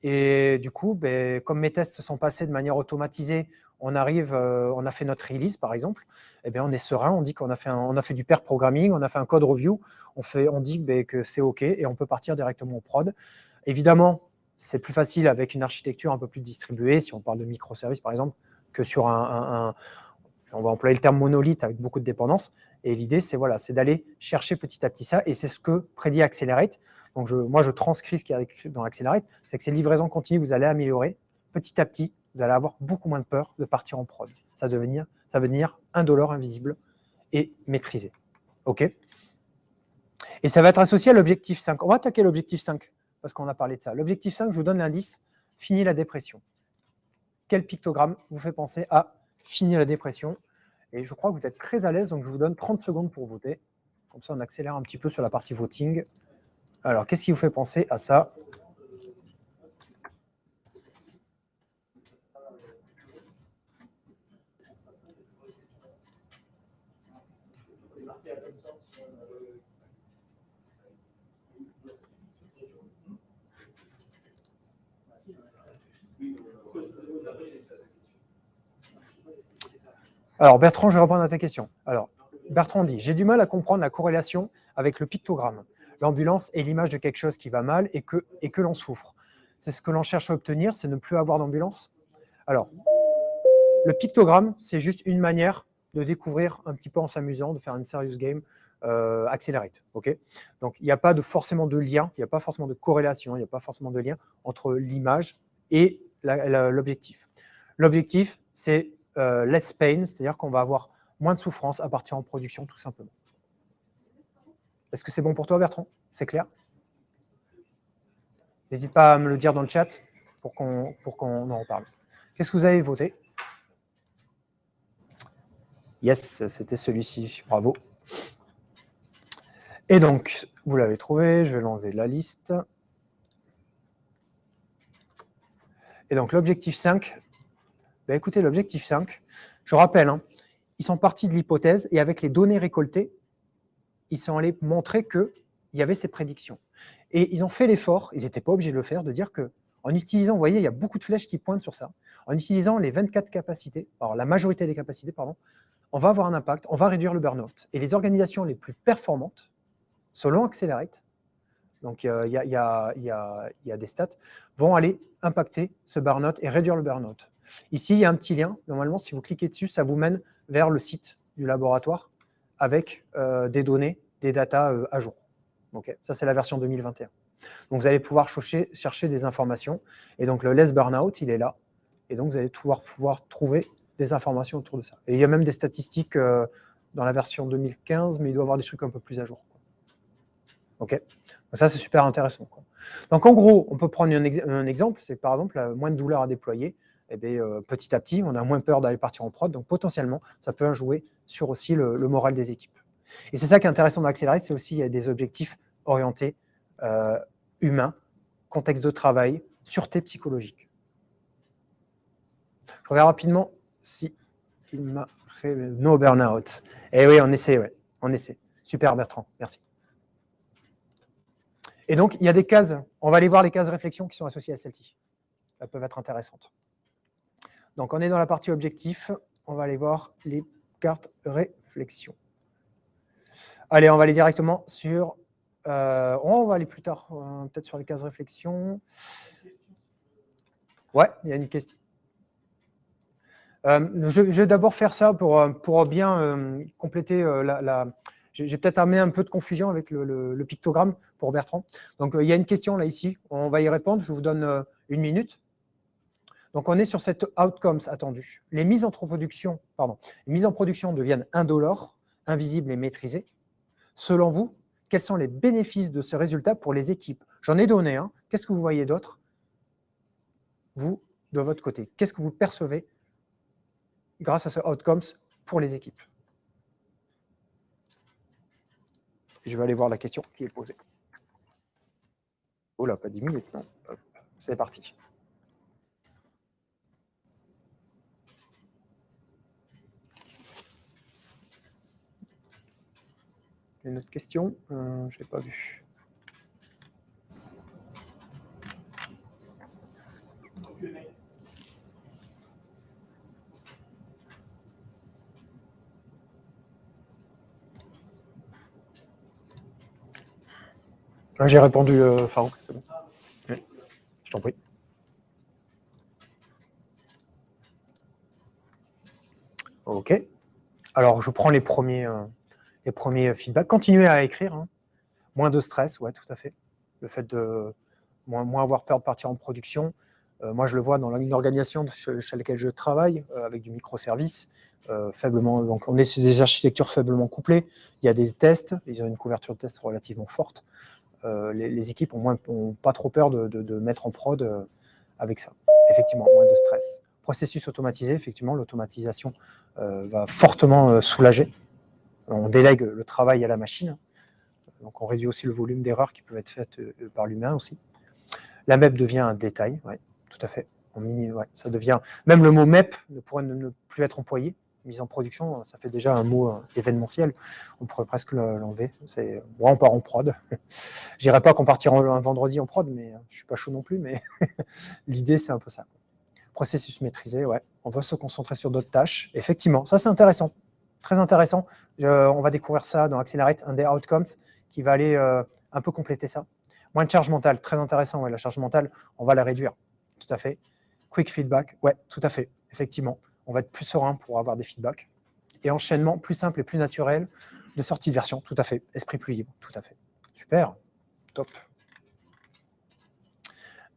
Et du coup, comme mes tests sont passés de manière automatisée, on a fait notre release, par exemple, on est serein, on dit qu'on a fait du pair programming, on a fait un code review, on dit que c'est OK et on peut partir directement au prod. Évidemment, c'est plus facile avec une architecture un peu plus distribuée, si on parle de microservices, par exemple, que sur on va employer le terme monolithe avec beaucoup de dépendances. Et l'idée, c'est d'aller chercher petit à petit ça, et c'est ce que prédit Accelerate. Donc, moi, je transcris ce qu'il y a écrit dans Accelerate, c'est que ces livraisons continues, vous allez améliorer petit à petit, vous allez avoir beaucoup moins de peur de partir en prod. Ça va devenir indolore, invisible et maîtrisé. OK? Et ça va être associé à l'objectif 5. On va attaquer l'objectif 5, parce qu'on a parlé de ça. L'objectif 5, je vous donne l'indice, fini la dépression. Quel pictogramme vous fait penser à finir la dépression? Et je crois que vous êtes très à l'aise, donc je vous donne 30 secondes pour voter. Comme ça, on accélère un petit peu sur la partie voting. Alors, qu'est-ce qui vous fait penser à ça? Alors, Bertrand, je vais répondre à ta question. Alors, Bertrand dit, j'ai du mal à comprendre la corrélation avec le pictogramme. L'ambulance est l'image de quelque chose qui va mal et que l'on souffre. C'est ce que l'on cherche à obtenir, c'est ne plus avoir d'ambulance. Alors, le pictogramme, c'est juste une manière de découvrir un petit peu en s'amusant, de faire une serious game Accelerate. Okay, donc, il n'y a pas forcément de lien, il n'y a pas forcément de corrélation, il n'y a pas forcément de lien entre l'image et l'objectif. L'objectif, c'est less pain, c'est-à-dire qu'on va avoir moins de souffrance à partir en production, tout simplement. Est-ce que c'est bon pour toi, Bertrand? C'est clair? N'hésite pas à me le dire dans le chat pour qu'on en reparle. Qu'est-ce que vous avez voté? Yes, c'était celui-ci. Bravo. Et donc, vous l'avez trouvé. Je vais l'enlever de la liste. Et donc, l'objectif 5. Écoutez, l'objectif 5, je rappelle, ils sont partis de l'hypothèse et avec les données récoltées, ils sont allés montrer qu'il y avait ces prédictions. Et ils ont fait l'effort, ils n'étaient pas obligés de le faire, de dire qu'en utilisant, vous voyez, il y a beaucoup de flèches qui pointent sur ça, en utilisant les 24 capacités, alors la majorité des capacités, pardon, on va avoir un impact, on va réduire le burn-out. Et les organisations les plus performantes, selon Accelerate, donc il y a des stats, vont aller impacter ce burn-out et réduire le burn-out. Ici, il y a un petit lien. Normalement, si vous cliquez dessus, ça vous mène vers le site du laboratoire avec des données, des datas à jour. Okay, ça, c'est la version 2021. Donc, vous allez pouvoir chercher des informations. Et donc, le less burnout, il est là. Et donc, vous allez pouvoir trouver des informations autour de ça. Et il y a même des statistiques dans la version 2015, mais il doit y avoir des trucs un peu plus à jour. OK. Donc, ça, c'est super intéressant. Donc, en gros, on peut prendre un exemple, c'est par exemple, moins de douleur à déployer, eh bien, petit à petit, on a moins peur d'aller partir en prod, donc potentiellement, ça peut jouer sur aussi le moral des équipes. Et c'est ça qui est intéressant dans Accelerate, c'est aussi des objectifs orientés humains, contexte de travail, sûreté psychologique. Je regarde rapidement si il m'a fait no burnout. Eh oui, on essaie, ouais, on essaie. Super Bertrand, merci. Et donc, il y a des cases, on va aller voir les cases réflexion qui sont associées à celle-ci. Elles peuvent être intéressantes. Donc, on est dans la partie objectif, on va aller voir les cartes réflexion. Allez, on va aller directement sur... on va aller plus tard, peut-être sur les cases réflexion. Ouais, il y a une question. Je vais d'abord faire ça pour bien compléter la... J'ai peut-être amené un peu de confusion avec le pictogramme pour Bertrand. Donc, il y a une question là, ici. On va y répondre. Je vous donne 1 minute. Donc, on est sur cette outcomes attendue. Les mises en production deviennent indolores, invisibles et maîtrisées. Selon vous, quels sont les bénéfices de ce résultat pour les équipes? J'en ai donné un. Qu'est-ce que vous voyez d'autre, vous, de votre côté? Qu'est-ce que vous percevez grâce à ce outcomes pour les équipes? Je vais aller voir la question qui est posée. Oh là, pas 10 minutes, non. C'est parti. Une autre question? Je n'ai pas vu. J'ai répondu, Farouk, c'est bon. Oui, je t'en prie. OK. Alors, je prends les premiers feedbacks. Continuez à écrire. Hein. Moins de stress, ouais, tout à fait. Le fait de moins avoir peur de partir en production. Moi, je le vois dans une organisation chez laquelle je travaille, avec du microservice, faiblement. Donc, on est sur des architectures faiblement couplées. Il y a des tests, ils ont une couverture de tests relativement forte. Les équipes ont pas trop peur de mettre en prod avec ça. Effectivement, moins de stress. Processus automatisé, effectivement, l'automatisation va fortement soulager. On délègue le travail à la machine. Donc, on réduit aussi le volume d'erreurs qui peuvent être faites par l'humain aussi. La MEP devient un détail, ouais, tout à fait. Ça devient, même le mot MEP ne pourrait ne plus être employé. Mise en production, ça fait déjà un mot événementiel. On pourrait presque l'enlever. On part en prod. Je dirais pas qu'on partira un vendredi en prod, mais je suis pas chaud non plus. Mais l'idée, c'est un peu ça. Processus maîtrisé, ouais. On va se concentrer sur d'autres tâches. Effectivement, ça c'est intéressant, très intéressant. On va découvrir ça dans Accelerate, un des outcomes qui va aller un peu compléter ça. Moins de charge mentale, très intéressant. Ouais, la charge mentale, on va la réduire, tout à fait. Quick feedback, ouais, tout à fait, effectivement. On va être plus serein pour avoir des feedbacks. Et enchaînement plus simple et plus naturel de sortie de version, tout à fait. Esprit plus libre, tout à fait. Super, top.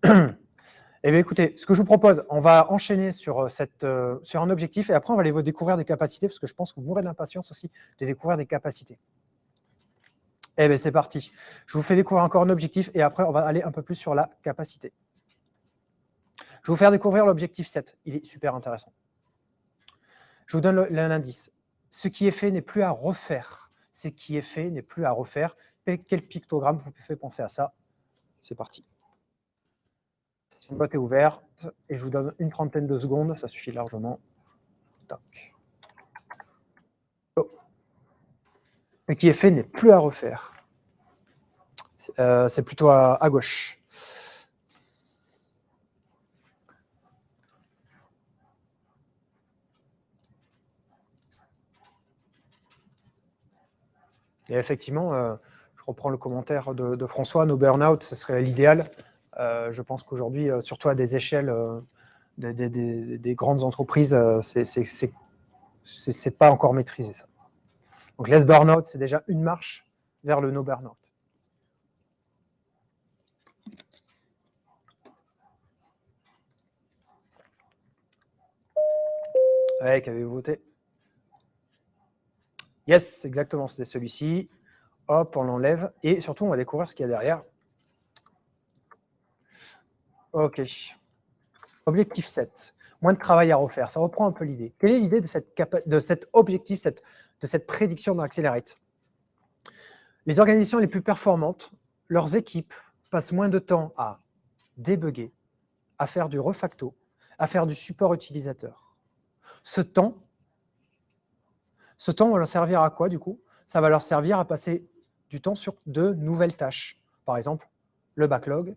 Eh bien, écoutez, ce que je vous propose, on va enchaîner sur un objectif et après, on va aller découvrir des capacités parce que je pense que vous mourrez d'impatience aussi de découvrir des capacités. Eh bien, c'est parti. Je vous fais découvrir encore un objectif et après, on va aller un peu plus sur la capacité. Je vais vous faire découvrir l'objectif 7. Il est super intéressant. Je vous donne l'indice. Ce qui est fait n'est plus à refaire. Ce qui est fait n'est plus à refaire. Quel pictogramme vous fait penser à ça? C'est parti. Une boîte est ouverte et je vous donne une trentaine de secondes. Ça suffit largement. Tac. Oh. Ce qui est fait n'est plus à refaire. C'est plutôt à gauche. Et effectivement, je reprends le commentaire de François, no burn-out, ce serait l'idéal. Je pense qu'aujourd'hui, surtout à des échelles des grandes entreprises, c'est pas encore maîtrisé ça. Donc less burn-out, c'est déjà une marche vers le no burn-out. Ouais, qu'avez-vous voté? Yes, exactement, c'était celui-ci. Hop, on l'enlève. Et surtout, on va découvrir ce qu'il y a derrière. OK. Objectif 7. Moins de travail à refaire. Ça reprend un peu l'idée. Quelle est l'idée de cet objectif, de cette prédiction dans Accelerate? Les organisations les plus performantes, leurs équipes passent moins de temps à débugger, à faire du refacto, à faire du support utilisateur. Ce temps va leur servir à quoi, du coup? Ça va leur servir à passer du temps sur de nouvelles tâches. Par exemple, le backlog,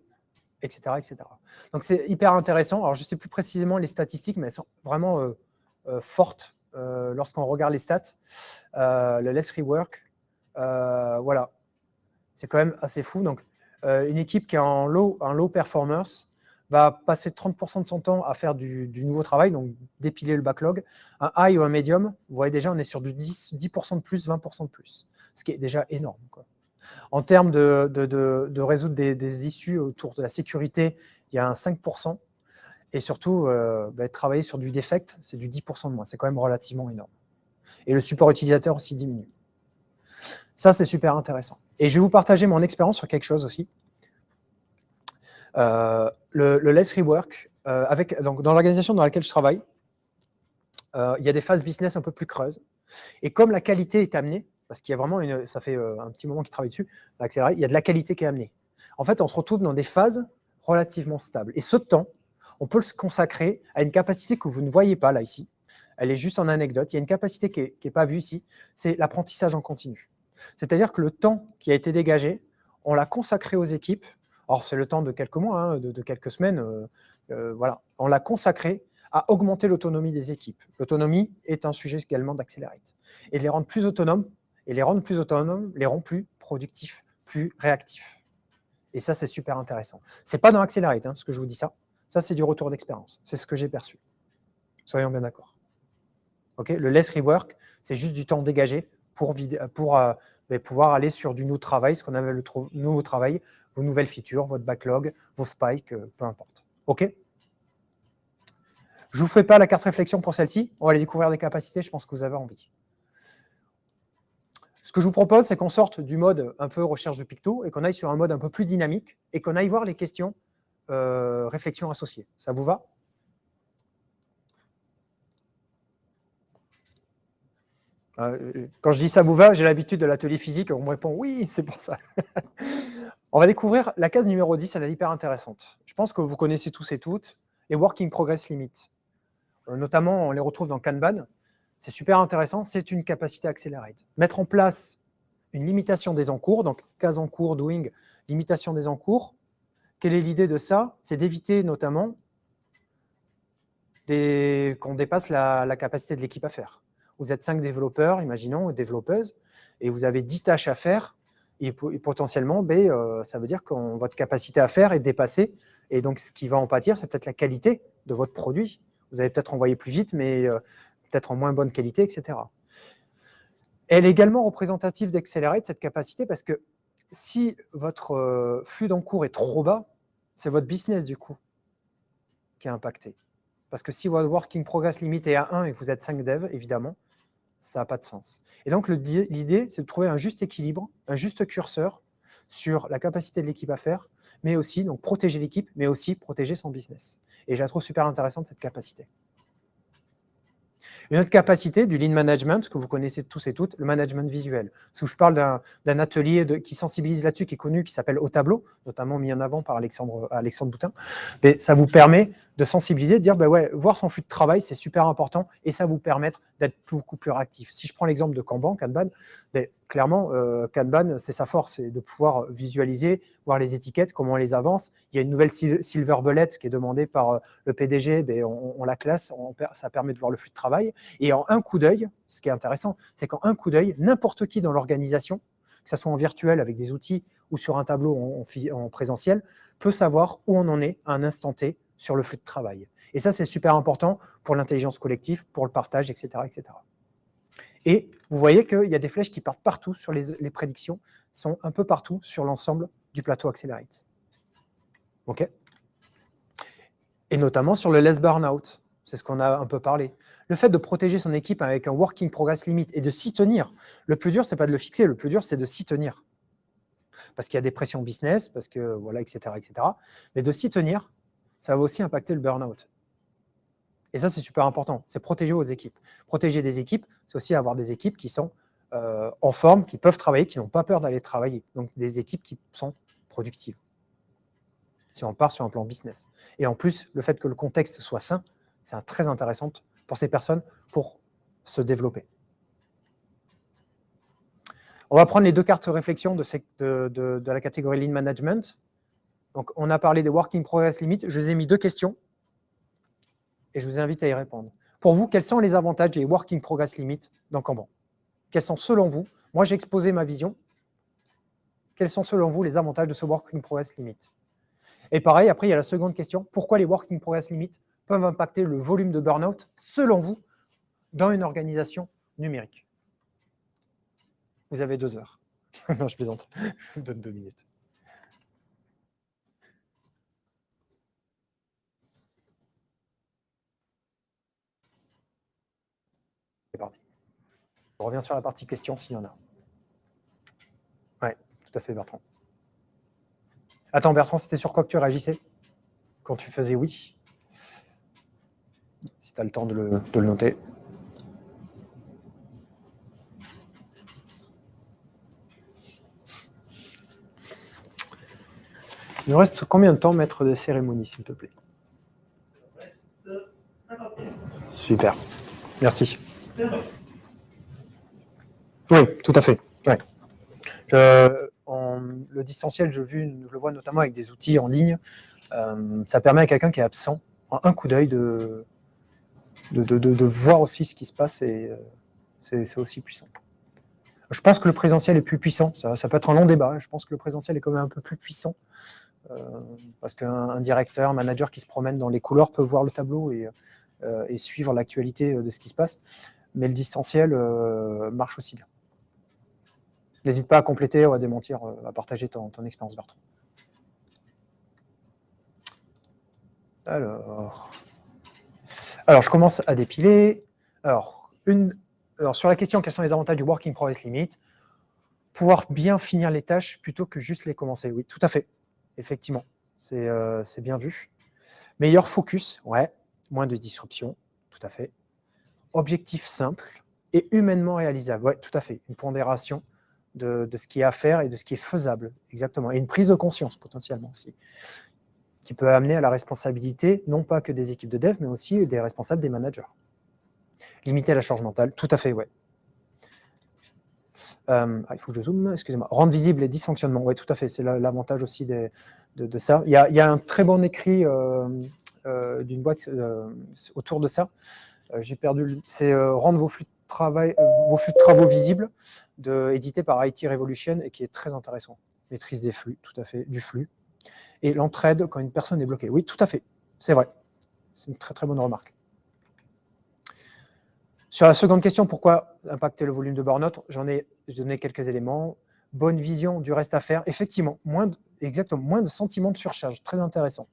etc. etc. Donc, c'est hyper intéressant. Alors, je ne sais plus précisément les statistiques, mais elles sont vraiment fortes lorsqu'on regarde les stats. Le less rework, voilà. C'est quand même assez fou. Donc, une équipe qui est en low performance va passer 30% de son temps à faire du nouveau travail, donc dépiler le backlog. Un high ou un medium, vous voyez déjà, on est sur du 10% de plus, 20% de plus, ce qui est déjà énorme, quoi. En termes de résoudre des issues autour de la sécurité, il y a un 5%. Et surtout, travailler sur du defect, c'est du 10% de moins. C'est quand même relativement énorme. Et le support utilisateur aussi diminue. Ça, c'est super intéressant. Et je vais vous partager mon expérience sur quelque chose aussi. Le less rework, donc dans l'organisation dans laquelle je travaille, il y a des phases business un peu plus creuses. Et comme la qualité est amenée, parce qu'il y a vraiment ça fait un petit moment qu'il travaille dessus, il y a de la qualité qui est amenée. En fait, on se retrouve dans des phases relativement stables. Et ce temps, on peut le consacrer à une capacité que vous ne voyez pas là, ici. Elle est juste en anecdote. Il y a une capacité qui n'est pas vue ici, c'est l'apprentissage en continu. C'est-à-dire que le temps qui a été dégagé, on l'a consacré aux équipes. Alors, c'est le temps de quelques mois, hein, de quelques semaines. Voilà. On l'a consacré à augmenter l'autonomie des équipes. L'autonomie est un sujet également d'Accelerate. Et de les rendre plus autonomes, les rend plus productifs, plus réactifs. Et ça, c'est super intéressant. Ce n'est pas dans Accelerate, ce que je vous dis ça. Ça, c'est du retour d'expérience. C'est ce que j'ai perçu. Soyons bien d'accord. Okay, le less rework, c'est juste du temps dégagé pour pouvoir aller sur du nouveau travail, ce qu'on appelle le nouveau travail, vos nouvelles features, votre backlog, vos spikes, peu importe. OK ? Je ne vous fais pas la carte réflexion pour celle-ci. On va aller découvrir des capacités, je pense que vous avez envie. Ce que je vous propose, c'est qu'on sorte du mode un peu recherche de picto et qu'on aille sur un mode un peu plus dynamique et qu'on aille voir les questions réflexion associées. Ça vous va ? Quand je dis ça vous va, j'ai l'habitude de l'atelier physique, on me répond oui, c'est pour ça. On va découvrir la case numéro 10, elle est hyper intéressante. Je pense que vous connaissez tous et toutes les Working Progress Limits. Notamment, on les retrouve dans Kanban. C'est super intéressant, c'est une capacité Accelerate. Mettre en place une limitation des encours, donc case en cours, doing, limitation des encours. Quelle est l'idée de ça? C'est d'éviter notamment qu'on dépasse la capacité de l'équipe à faire. Vous êtes 5 développeurs, imaginons, ou développeuses, et vous avez 10 tâches à faire, et potentiellement, ça veut dire que votre capacité à faire est dépassée, et donc ce qui va en pâtir, c'est peut-être la qualité de votre produit. Vous allez peut-être envoyer plus vite, mais peut-être en moins bonne qualité, etc. Elle est également représentative d'Accelerate, cette capacité, parce que si votre flux d'encours est trop bas, c'est votre business, du coup, qui est impacté. Parce que si votre Working Progress Limit est à 1 et que vous êtes 5 devs, évidemment, ça n'a pas de sens. Et donc, l'idée, c'est de trouver un juste équilibre, un juste curseur sur la capacité de l'équipe à faire, mais aussi, donc, protéger l'équipe, mais aussi protéger son business. Et je la trouve super intéressante, cette capacité. Une autre capacité du lean management, que vous connaissez tous et toutes, le management visuel. Parce que je parle d'un atelier qui sensibilise là-dessus, qui est connu, qui s'appelle Au Tableau, notamment mis en avant par Alexandre Boutin. Mais ça vous permet de sensibiliser, de dire, voir son flux de travail, c'est super important, et ça vous permet d'être beaucoup plus réactif. Si je prends l'exemple de Kanban, clairement, Kanban, c'est sa force, c'est de pouvoir visualiser, voir les étiquettes, comment on les avance. Il y a une nouvelle silver bullet qui est demandée par le PDG, on la classe, ça permet de voir le flux de travail. Et en un coup d'œil, ce qui est intéressant, c'est qu'en un coup d'œil, n'importe qui dans l'organisation, que ce soit en virtuel avec des outils ou sur un tableau en présentiel, peut savoir où on en est à un instant T sur le flux de travail. Et ça, c'est super important pour l'intelligence collective, pour le partage, etc. etc. Et vous voyez qu'il y a des flèches qui partent partout sur les prédictions, sont un peu partout sur l'ensemble du plateau Accelerate. OK ? Et notamment sur le less burnout. C'est ce qu'on a un peu parlé. Le fait de protéger son équipe avec un Working Progress Limit et de s'y tenir, le plus dur, ce n'est pas de le fixer, le plus dur, c'est de s'y tenir. Parce qu'il y a des pressions business, parce que voilà, etc., etc. Mais de s'y tenir, ça va aussi impacter le burn-out. Et ça, c'est super important. C'est protéger vos équipes. Protéger des équipes, c'est aussi avoir des équipes qui sont en forme, qui peuvent travailler, qui n'ont pas peur d'aller travailler. Donc, des équipes qui sont productives. Si on part sur un plan business. Et en plus, le fait que le contexte soit sain, c'est très intéressant pour ces personnes pour se développer. On va prendre les deux cartes réflexion de la catégorie Lean Management. Donc, on a parlé des Working Progress Limit. Je vous ai mis deux questions et je vous invite à y répondre. Pour vous, quels sont les avantages des Working Progress Limit dans Kanban? Quels sont, selon vous, moi j'ai exposé ma vision, quels sont, selon vous, les avantages de ce Working Progress Limit? Et pareil, après, il y a la seconde question. Pourquoi les Working Progress Limit peuvent impacter le volume de burn-out, selon vous, dans une organisation numérique? Vous avez 2 heures. Non, je plaisante. Je vous donne 2 minutes. C'est parti. On revient sur la partie questions s'il y en a. Oui, tout à fait, Bertrand. Attends, Bertrand, c'était sur quoi que tu réagissais quand tu faisais oui? Si tu as le temps de le noter. Il nous reste combien de temps, maître de cérémonie, s'il te plaît? Il reste 50 minutes. Super. Merci. Oui, tout à fait. Ouais. Le distanciel, je le vois notamment avec des outils en ligne. Ça permet à quelqu'un qui est absent, en un coup d'œil, de voir aussi ce qui se passe et c'est aussi puissant. Je pense que le présentiel est plus puissant. Ça peut être un long débat. Je pense que le présentiel est quand même un peu plus puissant parce qu'un directeur, un manager qui se promène dans les couloirs peut voir le tableau et suivre l'actualité de ce qui se passe. Mais le distanciel marche aussi bien. N'hésite pas à compléter ou à démentir, à partager ton expérience, Bertrand. Alors, je commence à dépiler. Alors, sur la question, quels sont les avantages du Working Progress Limit? Pouvoir bien finir les tâches plutôt que juste les commencer. Oui, tout à fait. Effectivement, c'est bien vu. Meilleur focus, ouais. Moins de disruption, tout à fait. Objectif simple et humainement réalisable. Ouais, tout à fait. Une pondération de ce qui est à faire et de ce qui est faisable, exactement. Et une prise de conscience, potentiellement aussi, qui peut amener à la responsabilité, non pas que des équipes de dev, mais aussi des responsables, des managers. Limiter la charge mentale, tout à fait, ouais. Il faut que je zoome, excusez-moi. Rendre visible les dysfonctionnements, oui, tout à fait, c'est l'avantage aussi de ça. Il y a un très bon écrit d'une boîte autour de ça. J'ai perdu, c'est rendre vos flux de travaux visibles, édité par IT Revolution et qui est très intéressant. Maîtrise des flux, tout à fait, du flux. Et l'entraide quand une personne est bloquée. Oui, tout à fait, c'est vrai. C'est une très très bonne remarque. Sur la seconde question, pourquoi impacter le volume de burn-out? J'ai donné quelques éléments. Bonne vision du reste à faire. Effectivement, moins de sentiments de surcharge. Très intéressant.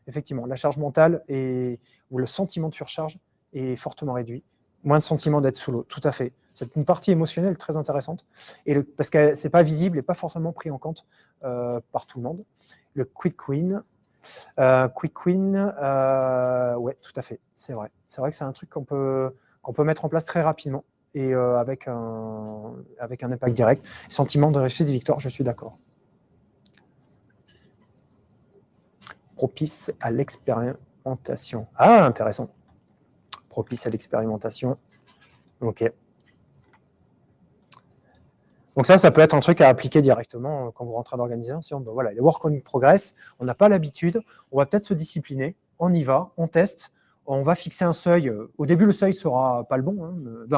Effectivement, la charge mentale ou le sentiment de surcharge est fortement réduit. Moins de sentiment d'être sous l'eau, tout à fait. C'est une partie émotionnelle très intéressante. Parce que ce n'est pas visible et pas forcément pris en compte par tout le monde. Le quick win. Ouais, tout à fait, c'est vrai. C'est vrai que c'est un truc qu'on peut mettre en place très rapidement et avec un impact direct. Sentiment de réussite et de victoire, je suis d'accord. Propice à l'expérimentation. Ah, intéressant. Propice à l'expérimentation. OK. Donc ça peut être un truc à appliquer directement quand vous rentrez dans l'organisation. Ben voilà, les work in progress, on n'a pas l'habitude, on va peut-être se discipliner, on y va, on teste, on va fixer un seuil. Au début, le seuil ne sera pas le bon,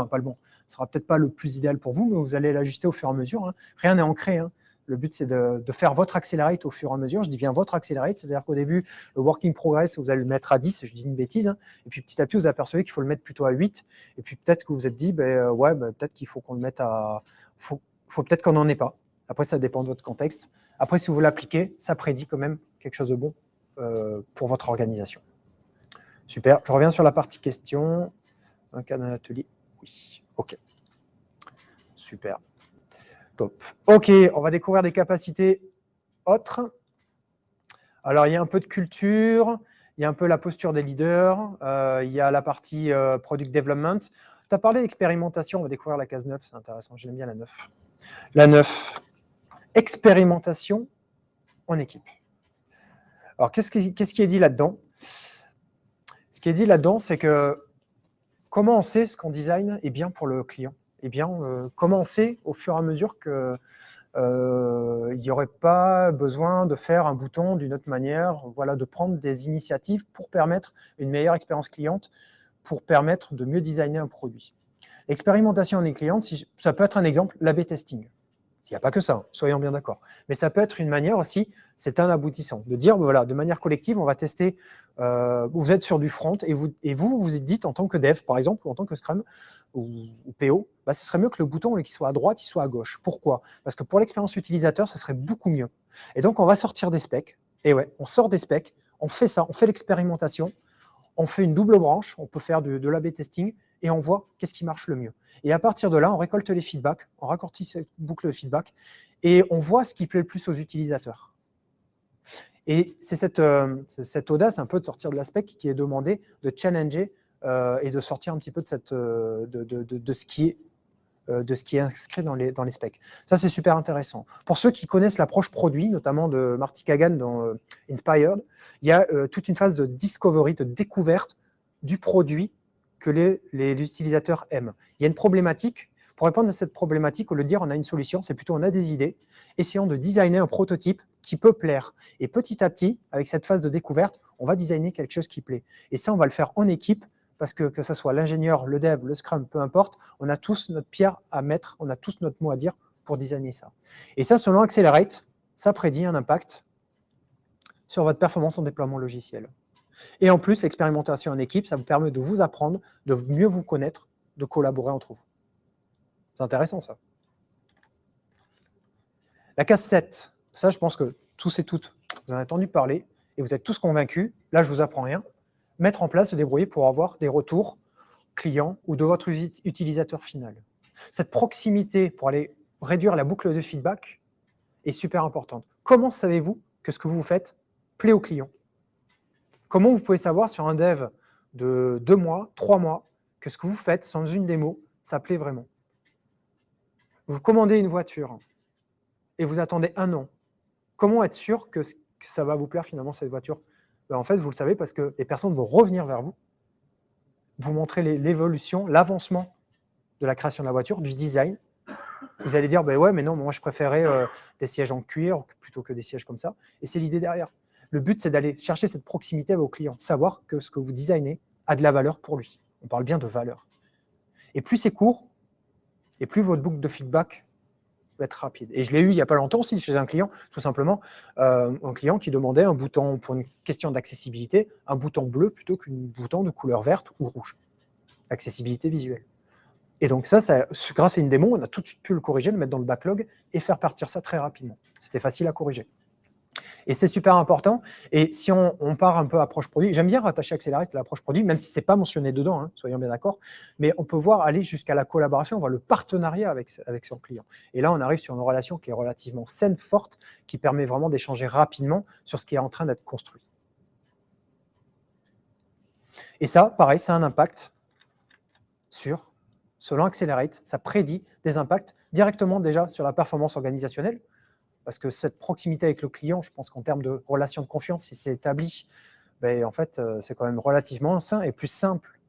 pas le bon. Ce sera peut-être pas le plus idéal pour vous, mais vous allez l'ajuster au fur et à mesure. Rien n'est ancré. Le but, c'est de faire votre accelerate au fur et à mesure. Je dis bien votre accelerate, c'est-à-dire qu'au début, le working progress, vous allez le mettre à 10, je dis une bêtise, et puis petit à petit, vous apercevez qu'il faut le mettre plutôt à 8, et puis peut-être que vous vous êtes dit, peut-être qu'il faut qu'on le mette à... faut peut-être qu'on n'en ait pas. Après, ça dépend de votre contexte. Après, si vous l'appliquez, ça prédit quand même quelque chose de bon pour votre organisation. Super. Je reviens sur la partie questions. Un cas d'un atelier. Oui. OK. Super. Top. OK, on va découvrir des capacités autres. Alors, il y a un peu de culture, il y a un peu la posture des leaders, il y a la partie product development. Tu as parlé d'expérimentation, on va découvrir la case 9, c'est intéressant, j'aime bien la 9. La 9, expérimentation en équipe. Alors, qu'est-ce qui est dit là-dedans? Ce qui est dit là-dedans, c'est que comment on sait ce qu'on design est bien pour le client? Eh bien, comment on sait au fur et à mesure que il n'y aurait pas besoin de faire un bouton d'une autre manière, voilà, de prendre des initiatives pour permettre une meilleure expérience cliente, pour permettre de mieux designer un produit. L'expérimentation des clients, ça peut être un exemple, l'A/B testing. Il n'y a pas que ça, hein, soyons bien d'accord. Mais ça peut être une manière aussi, c'est un aboutissant, de dire, voilà, de manière collective, on va tester, vous êtes sur du front, et vous dites en tant que dev, par exemple, ou en tant que Scrum, ou PO, bah, ce serait mieux que le bouton, qu'il soit à droite, il soit à gauche. Pourquoi? Parce que pour l'expérience utilisateur, ce serait beaucoup mieux. Et donc, on va sortir des specs, et ouais, on sort des specs, on fait ça, on fait l'expérimentation, on fait une double branche, on peut faire de l'A/B testing, et on voit qu'est-ce qui marche le mieux. Et à partir de là, on récolte les feedbacks, on raccourcit cette boucle de feedback, et on voit ce qui plaît le plus aux utilisateurs. Et c'est cette audace un peu de sortir de l'aspect qui est demandé, de challenger et de sortir un petit peu de ce qui est inscrit dans les specs. Ça, c'est super intéressant. Pour ceux qui connaissent l'approche produit, notamment de Marty Kagan dans Inspired, il y a toute une phase de discovery, de découverte du produit que les utilisateurs aiment. Il y a une problématique. Pour répondre à cette problématique, au lieu de dire on a une solution, c'est plutôt on a des idées. Essayons de designer un prototype qui peut plaire. Et petit à petit, avec cette phase de découverte, on va designer quelque chose qui plaît. Et ça, on va le faire en équipe, parce que ce soit l'ingénieur, le dev, le Scrum, peu importe, on a tous notre pierre à mettre, on a tous notre mot à dire pour designer ça. Et ça, selon Accelerate, ça prédit un impact sur votre performance en déploiement logiciel. Et en plus, l'expérimentation en équipe, ça vous permet de vous apprendre, de mieux vous connaître, de collaborer entre vous. C'est intéressant, ça. La case 7, ça, je pense que tous et toutes, vous en avez entendu parler, et vous êtes tous convaincus, là, je ne vous apprends rien, mettre en place, se débrouiller pour avoir des retours clients ou de votre utilisateur final. Cette proximité pour aller réduire la boucle de feedback est super importante. Comment savez-vous que ce que vous faites plaît au client? Comment vous pouvez savoir sur un dev de 2 mois, 3 mois, que ce que vous faites sans une démo, ça plaît vraiment? Vous commandez une voiture et vous attendez 1 an. Comment être sûr que ça va vous plaire finalement cette voiture? Ben, en fait, vous le savez parce que les personnes vont revenir vers vous, vous montrer l'évolution, l'avancement de la création de la voiture, du design. Vous allez dire, ben ouais, mais non, moi je préférais des sièges en cuir plutôt que des sièges comme ça. Et c'est l'idée derrière. Le but, c'est d'aller chercher cette proximité avec vos clients, savoir que ce que vous designez a de la valeur pour lui. On parle bien de valeur. Et plus c'est court, et plus votre boucle de feedback va être rapide. Et je l'ai eu il n'y a pas longtemps aussi chez un client, tout simplement, un client qui demandait un bouton, pour une question d'accessibilité, un bouton bleu plutôt qu'un bouton de couleur verte ou rouge. Accessibilité visuelle. Et donc ça, grâce à une démo, on a tout de suite pu le corriger, le mettre dans le backlog et faire partir ça très rapidement. C'était facile à corriger. Et c'est super important. Et si on part un peu approche produit, j'aime bien rattacher Accelerate à l'approche produit, même si ce n'est pas mentionné dedans, hein, soyons bien d'accord, mais on peut voir aller jusqu'à la collaboration, voir le partenariat avec son client. Et là, on arrive sur une relation qui est relativement saine, forte, qui permet vraiment d'échanger rapidement sur ce qui est en train d'être construit. Et ça, pareil, ça a un impact sur, selon Accelerate, ça prédit des impacts directement déjà sur la performance organisationnelle, parce que cette proximité avec le client, je pense qu'en termes de relation de confiance, si c'est établi, ben, en fait, c'est quand même relativement sain et plus simple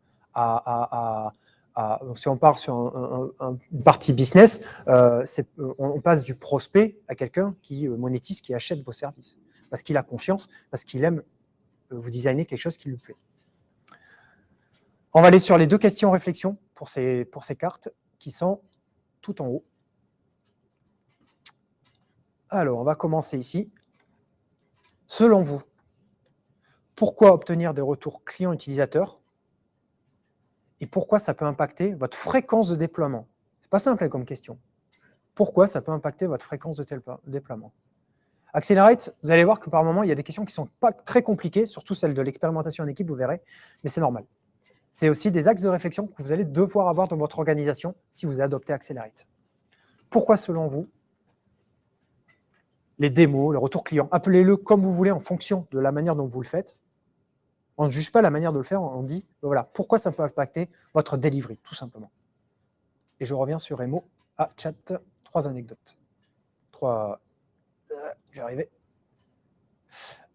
si on part sur une partie business, on passe du prospect à quelqu'un qui monétise, qui achète vos services, parce qu'il a confiance, parce qu'il aime vous designer quelque chose qui lui plaît. On va aller sur les 2 questions réflexion pour ces cartes qui sont tout en haut. Alors, on va commencer ici. Selon vous, pourquoi obtenir des retours clients-utilisateurs et pourquoi ça peut impacter votre fréquence de déploiement? C'est pas simple comme question. Pourquoi ça peut impacter votre fréquence de déploiement? Accelerate, vous allez voir que par moment, il y a des questions qui ne sont pas très compliquées, surtout celles de l'expérimentation en équipe, vous verrez, mais c'est normal. C'est aussi des axes de réflexion que vous allez devoir avoir dans votre organisation si vous adoptez Accelerate. Pourquoi, selon vous, les démos, le retour client, appelez-le comme vous voulez en fonction de la manière dont vous le faites, On ne juge pas la manière de le faire, on dit, voilà, pourquoi ça peut impacter votre delivery, tout simplement. Et je reviens sur Emo. Ah, chat, 3 anecdotes. 3... je vais arriver.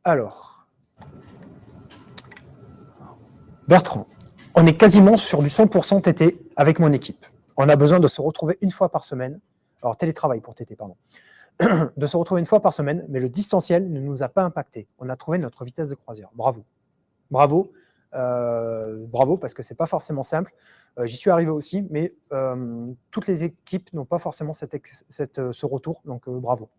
Alors, Bertrand, on est quasiment sur du 100% TT avec mon équipe. On a besoin de se retrouver une fois par semaine. Alors, télétravail pour TT, pardon. De se retrouver une fois par semaine, mais le distanciel ne nous a pas impacté. On a trouvé notre vitesse de croisière. Bravo. Bravo. Bravo, parce que ce n'est pas forcément simple. J'y suis arrivé aussi, mais toutes les équipes n'ont pas forcément ce retour, donc bravo.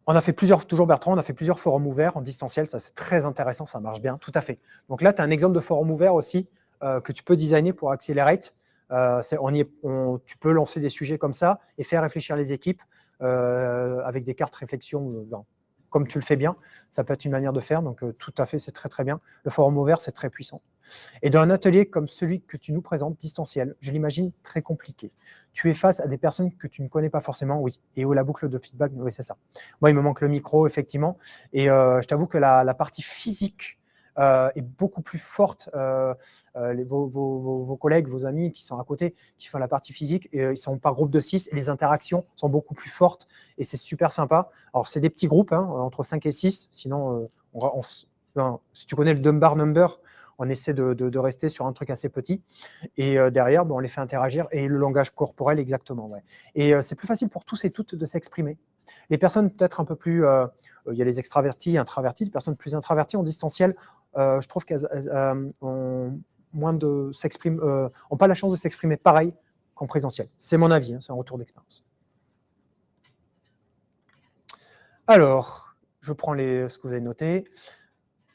On a fait toujours Bertrand, on a fait plusieurs forums ouverts en distanciel, ça c'est très intéressant, ça marche bien, tout à fait. Donc là, tu as un exemple de forum ouvert aussi que tu peux designer pour Accelerate. Tu peux lancer des sujets comme ça et faire réfléchir les équipes avec des cartes réflexion, comme tu le fais bien. Ça peut être une manière de faire, donc tout à fait, c'est très très bien. Le forum ouvert, c'est très puissant. Et dans un atelier comme celui que tu nous présentes, distanciel, je l'imagine très compliqué. Tu es face à des personnes que tu ne connais pas forcément, oui, et où la boucle de feedback, oui, c'est ça. Moi, il me manque le micro, effectivement, et je t'avoue que la partie physique est beaucoup plus forte. Vos collègues, vos amis qui sont à côté, qui font la partie physique, et, ils sont par groupe de 6, et les interactions sont beaucoup plus fortes, et c'est super sympa. Alors, c'est des petits groupes, hein, entre 5 et 6, sinon, si tu connais le Dunbar Number, on essaie de rester sur un truc assez petit. Et derrière, on les fait interagir. Et le langage corporel, exactement. Ouais. Et c'est plus facile pour tous et toutes de s'exprimer. Les personnes peut-être un peu plus... il y a les extravertis, introvertis. Les personnes plus introverties en distanciel, je trouve qu'elles ont pas la chance de s'exprimer pareil qu'en présentiel. C'est mon avis, hein, c'est un retour d'expérience. Alors, je prends ce que vous avez noté.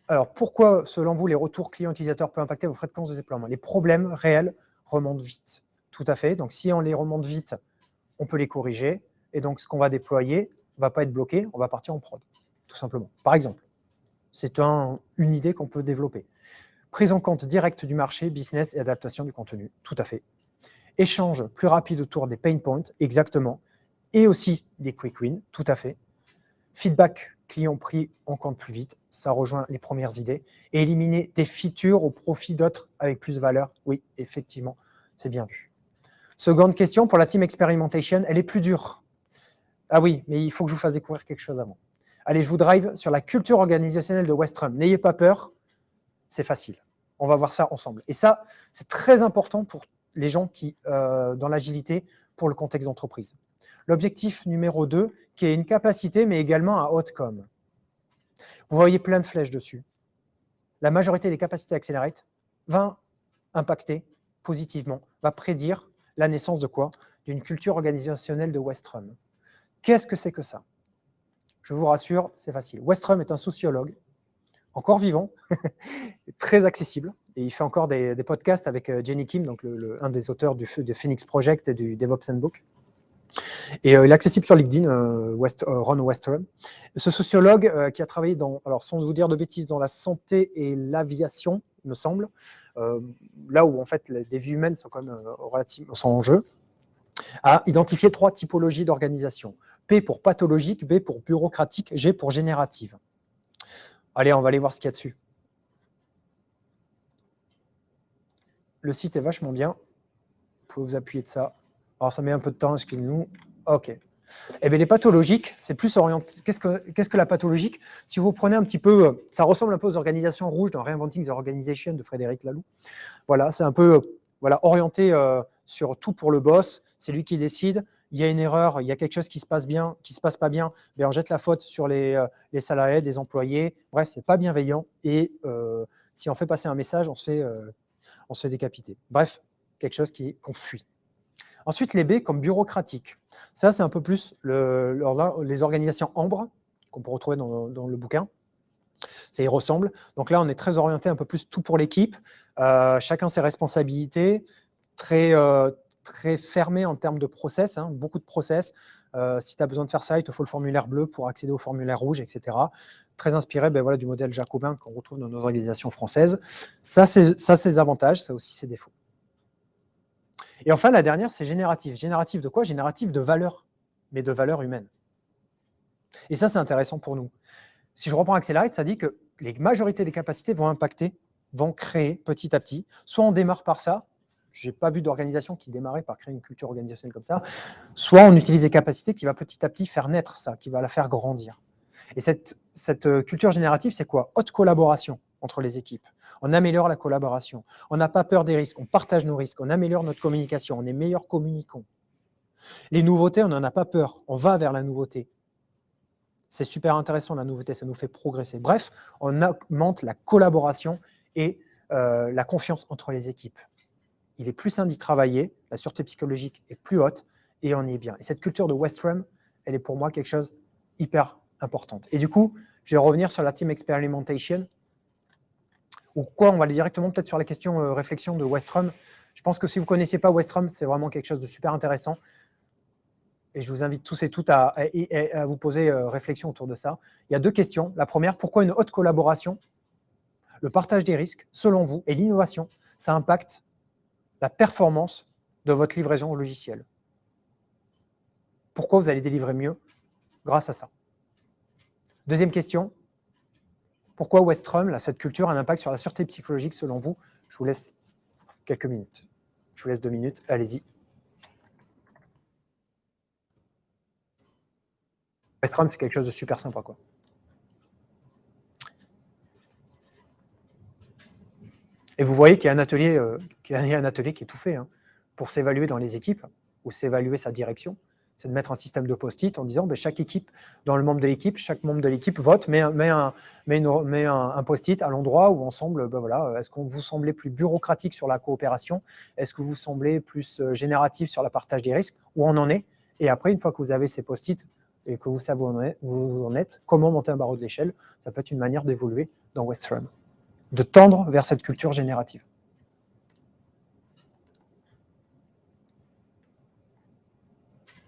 Alors, pourquoi, selon vous, les retours clients-utilisateurs peuvent impacter vos fréquences de déploiement? Les problèmes réels remontent vite. Tout à fait. Donc, si on les remonte vite, on peut les corriger. Et donc, ce qu'on va déployer ne va pas être bloqué, on va partir en prod, tout simplement. Par exemple, c'est une idée qu'on peut développer. Prise en compte directe du marché, business et adaptation du contenu, tout à fait. Échange plus rapide autour des pain points, exactement. Et aussi des quick wins, tout à fait. Feedback client pris en compte plus vite, ça rejoint les premières idées. Et éliminer des features au profit d'autres avec plus de valeur, oui, effectivement, c'est bien vu. Seconde question, pour la team experimentation, elle est plus dure. Ah oui, mais il faut que je vous fasse découvrir quelque chose avant. Allez, je vous drive sur la culture organisationnelle de Westrum. N'ayez pas peur, c'est facile. On va voir ça ensemble. Et ça, c'est très important pour les gens qui, dans l'agilité, pour le contexte d'entreprise. L'objectif numéro 2, qui est une capacité, mais également un outcome. Vous voyez plein de flèches dessus. La majorité des capacités Accelerate va impacter positivement, va prédire la naissance de quoi? D'une culture organisationnelle de Westrum. Qu'est-ce que c'est que ça? Je vous rassure, c'est facile. Westrum est un sociologue, encore vivant, très accessible, et il fait encore des podcasts avec Jenny Kim, donc un des auteurs du Phoenix Project et du DevOps Handbook. Et il est accessible sur LinkedIn, Ron Westrum. Ce sociologue qui a travaillé alors sans vous dire de bêtises, dans la santé et l'aviation, il me semble, là où en fait des vies humaines sont quand même relativement en jeu, a identifié 3 typologies d'organisation. P pour pathologique, B pour bureaucratique, G pour générative. Allez, on va aller voir ce qu'il y a dessus. Le site est vachement bien. Vous pouvez vous appuyer de ça. Alors, ça met un peu de temps, excusez-nous. OK. Eh bien, les pathologiques, c'est plus orienté. Qu'est-ce que la pathologique? Si vous prenez un petit peu, ça ressemble un peu aux organisations rouges dans Reinventing the Organization de Frédéric Laloux. Voilà, c'est un peu orienté sur tout pour le boss. C'est lui qui décide. Il y a une erreur, il y a quelque chose qui se passe bien, qui se passe pas bien. Ben, on jette la faute sur les salariés, des employés. Bref, c'est pas bienveillant. Et si on fait passer un message, on se fait décapiter. Bref, quelque chose qu'on fuit. Ensuite, les B comme bureaucratique. Ça, c'est un peu plus les organisations Ambre, qu'on peut retrouver dans le bouquin. Ça y ressemble. Donc là, on est très orienté un peu plus tout pour l'équipe. Chacun ses responsabilités. Très fermé en termes de process, hein, beaucoup de process. Si tu as besoin de faire ça, il te faut le formulaire bleu pour accéder au formulaire rouge, etc. Très inspiré du modèle jacobin qu'on retrouve dans nos organisations françaises. Ça, c'est ses avantages, ça aussi ses défauts. Et enfin, la dernière, c'est générative. Générative de quoi? Générative de valeur, mais de valeur humaine. Et ça, c'est intéressant pour nous. Si je reprends Accelerate, ça dit que les majorités des capacités vont impacter, vont créer petit à petit. Soit on démarre par ça, je n'ai pas vu d'organisation qui démarrait par créer une culture organisationnelle comme ça, soit on utilise des capacités qui va petit à petit faire naître ça, qui va la faire grandir. Et cette culture générative, c'est quoi? Haute collaboration entre les équipes. On améliore la collaboration. On n'a pas peur des risques, on partage nos risques, on améliore notre communication, on est meilleurs communicants. Les nouveautés, on n'en a pas peur, on va vers la nouveauté. C'est super intéressant la nouveauté, ça nous fait progresser. Bref, on augmente la collaboration et la confiance entre les équipes. Il est plus sain d'y travailler, la sûreté psychologique est plus haute et on y est bien. Et cette culture de Westrum, elle est pour moi quelque chose hyper importante. Et du coup, je vais revenir sur la team experimentation. Ou quoi, on va aller directement peut-être sur la question réflexion de Westrum. Je pense que si vous ne connaissez pas Westrum, c'est vraiment quelque chose de super intéressant. Et je vous invite tous et toutes à vous poser réflexion autour de ça. Il y a deux questions. La première, pourquoi une haute collaboration, le partage des risques, selon vous, et l'innovation, ça impacte la performance de votre livraison au logiciel? Pourquoi vous allez délivrer mieux grâce à ça? Deuxième question, pourquoi Westrum, cette culture, a un impact sur la sûreté psychologique selon vous? Je vous laisse quelques minutes. Je vous laisse 2 minutes, allez-y. Westrum, c'est quelque chose de super sympa, quoi. Et vous voyez qu'il y a un atelier, qui est tout fait pour s'évaluer dans les équipes ou s'évaluer sa direction. C'est de mettre un système de post-it en disant chaque équipe, dans le membre de l'équipe, chaque membre de l'équipe vote, met un post-it à l'endroit où ensemble, voilà, est-ce qu'on vous semblez plus bureaucratique sur la coopération? Est-ce que vous semblez plus génératif sur le partage des risques? Où on en est? Et après, une fois que vous avez ces post-it et que vous savez où vous en êtes, comment monter un barreau de l'échelle? Ça peut être une manière d'évoluer dans Westrum, de tendre vers cette culture générative.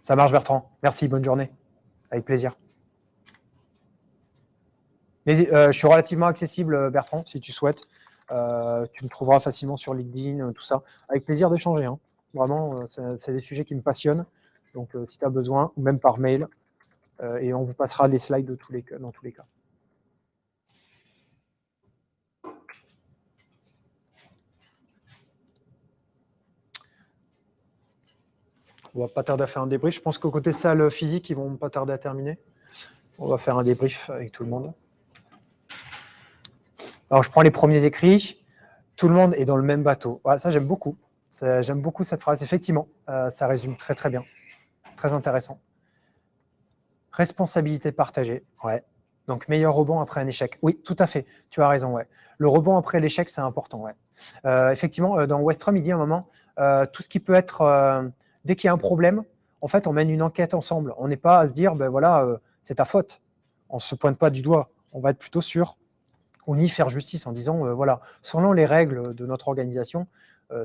Ça marche, Bertrand. Merci, bonne journée. Avec plaisir. Mais, je suis relativement accessible, Bertrand, si tu souhaites. Tu me trouveras facilement sur LinkedIn, tout ça. Avec plaisir d'échanger. Vraiment, c'est des sujets qui me passionnent. Donc, si tu as besoin, ou même par mail, et on vous passera les slides dans tous les cas. On va pas tarder à faire un débrief. Je pense qu'au côté salle physique, ils vont pas tarder à terminer. On va faire un débrief avec tout le monde. Alors, je prends les premiers écrits. Tout le monde est dans le même bateau. Ouais, ça, j'aime beaucoup. J'aime beaucoup cette phrase. Effectivement, ça résume très, très bien. Très intéressant. Responsabilité partagée. Ouais. Donc, meilleur rebond après un échec. Oui, tout à fait. Tu as raison. Ouais. Le rebond après l'échec, c'est important. Ouais. Effectivement, dans Westrum, il dit à un moment, tout ce qui peut être... dès qu'il y a un problème, en fait, on mène une enquête ensemble. On n'est pas à se dire, ben voilà, c'est ta faute. On ne se pointe pas du doigt. On va être plutôt sur, on y faire justice en disant, voilà, selon les règles de notre organisation,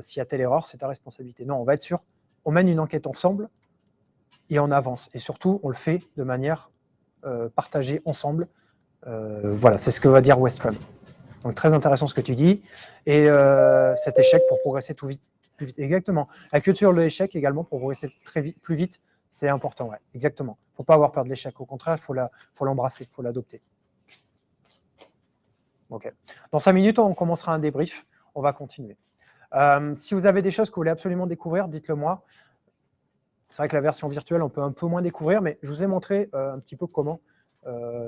s'il y a telle erreur, c'est ta responsabilité. Non, on va être sûr, on mène une enquête ensemble et on avance. Et surtout, on le fait de manière partagée ensemble. Voilà, c'est ce que va dire Westrum. Donc, très intéressant ce que tu dis. Et cet échec pour progresser plus vite. Exactement. La culture de l'échec également pour progresser plus vite, c'est important. Ouais. Exactement. Il ne faut pas avoir peur de l'échec. Au contraire, il faut l'embrasser, il faut l'adopter. Okay. Dans 5 minutes, on commencera un débrief. On va continuer. Si vous avez des choses que vous voulez absolument découvrir, dites-le moi. C'est vrai que la version virtuelle, on peut un peu moins découvrir, mais je vous ai montré un petit peu comment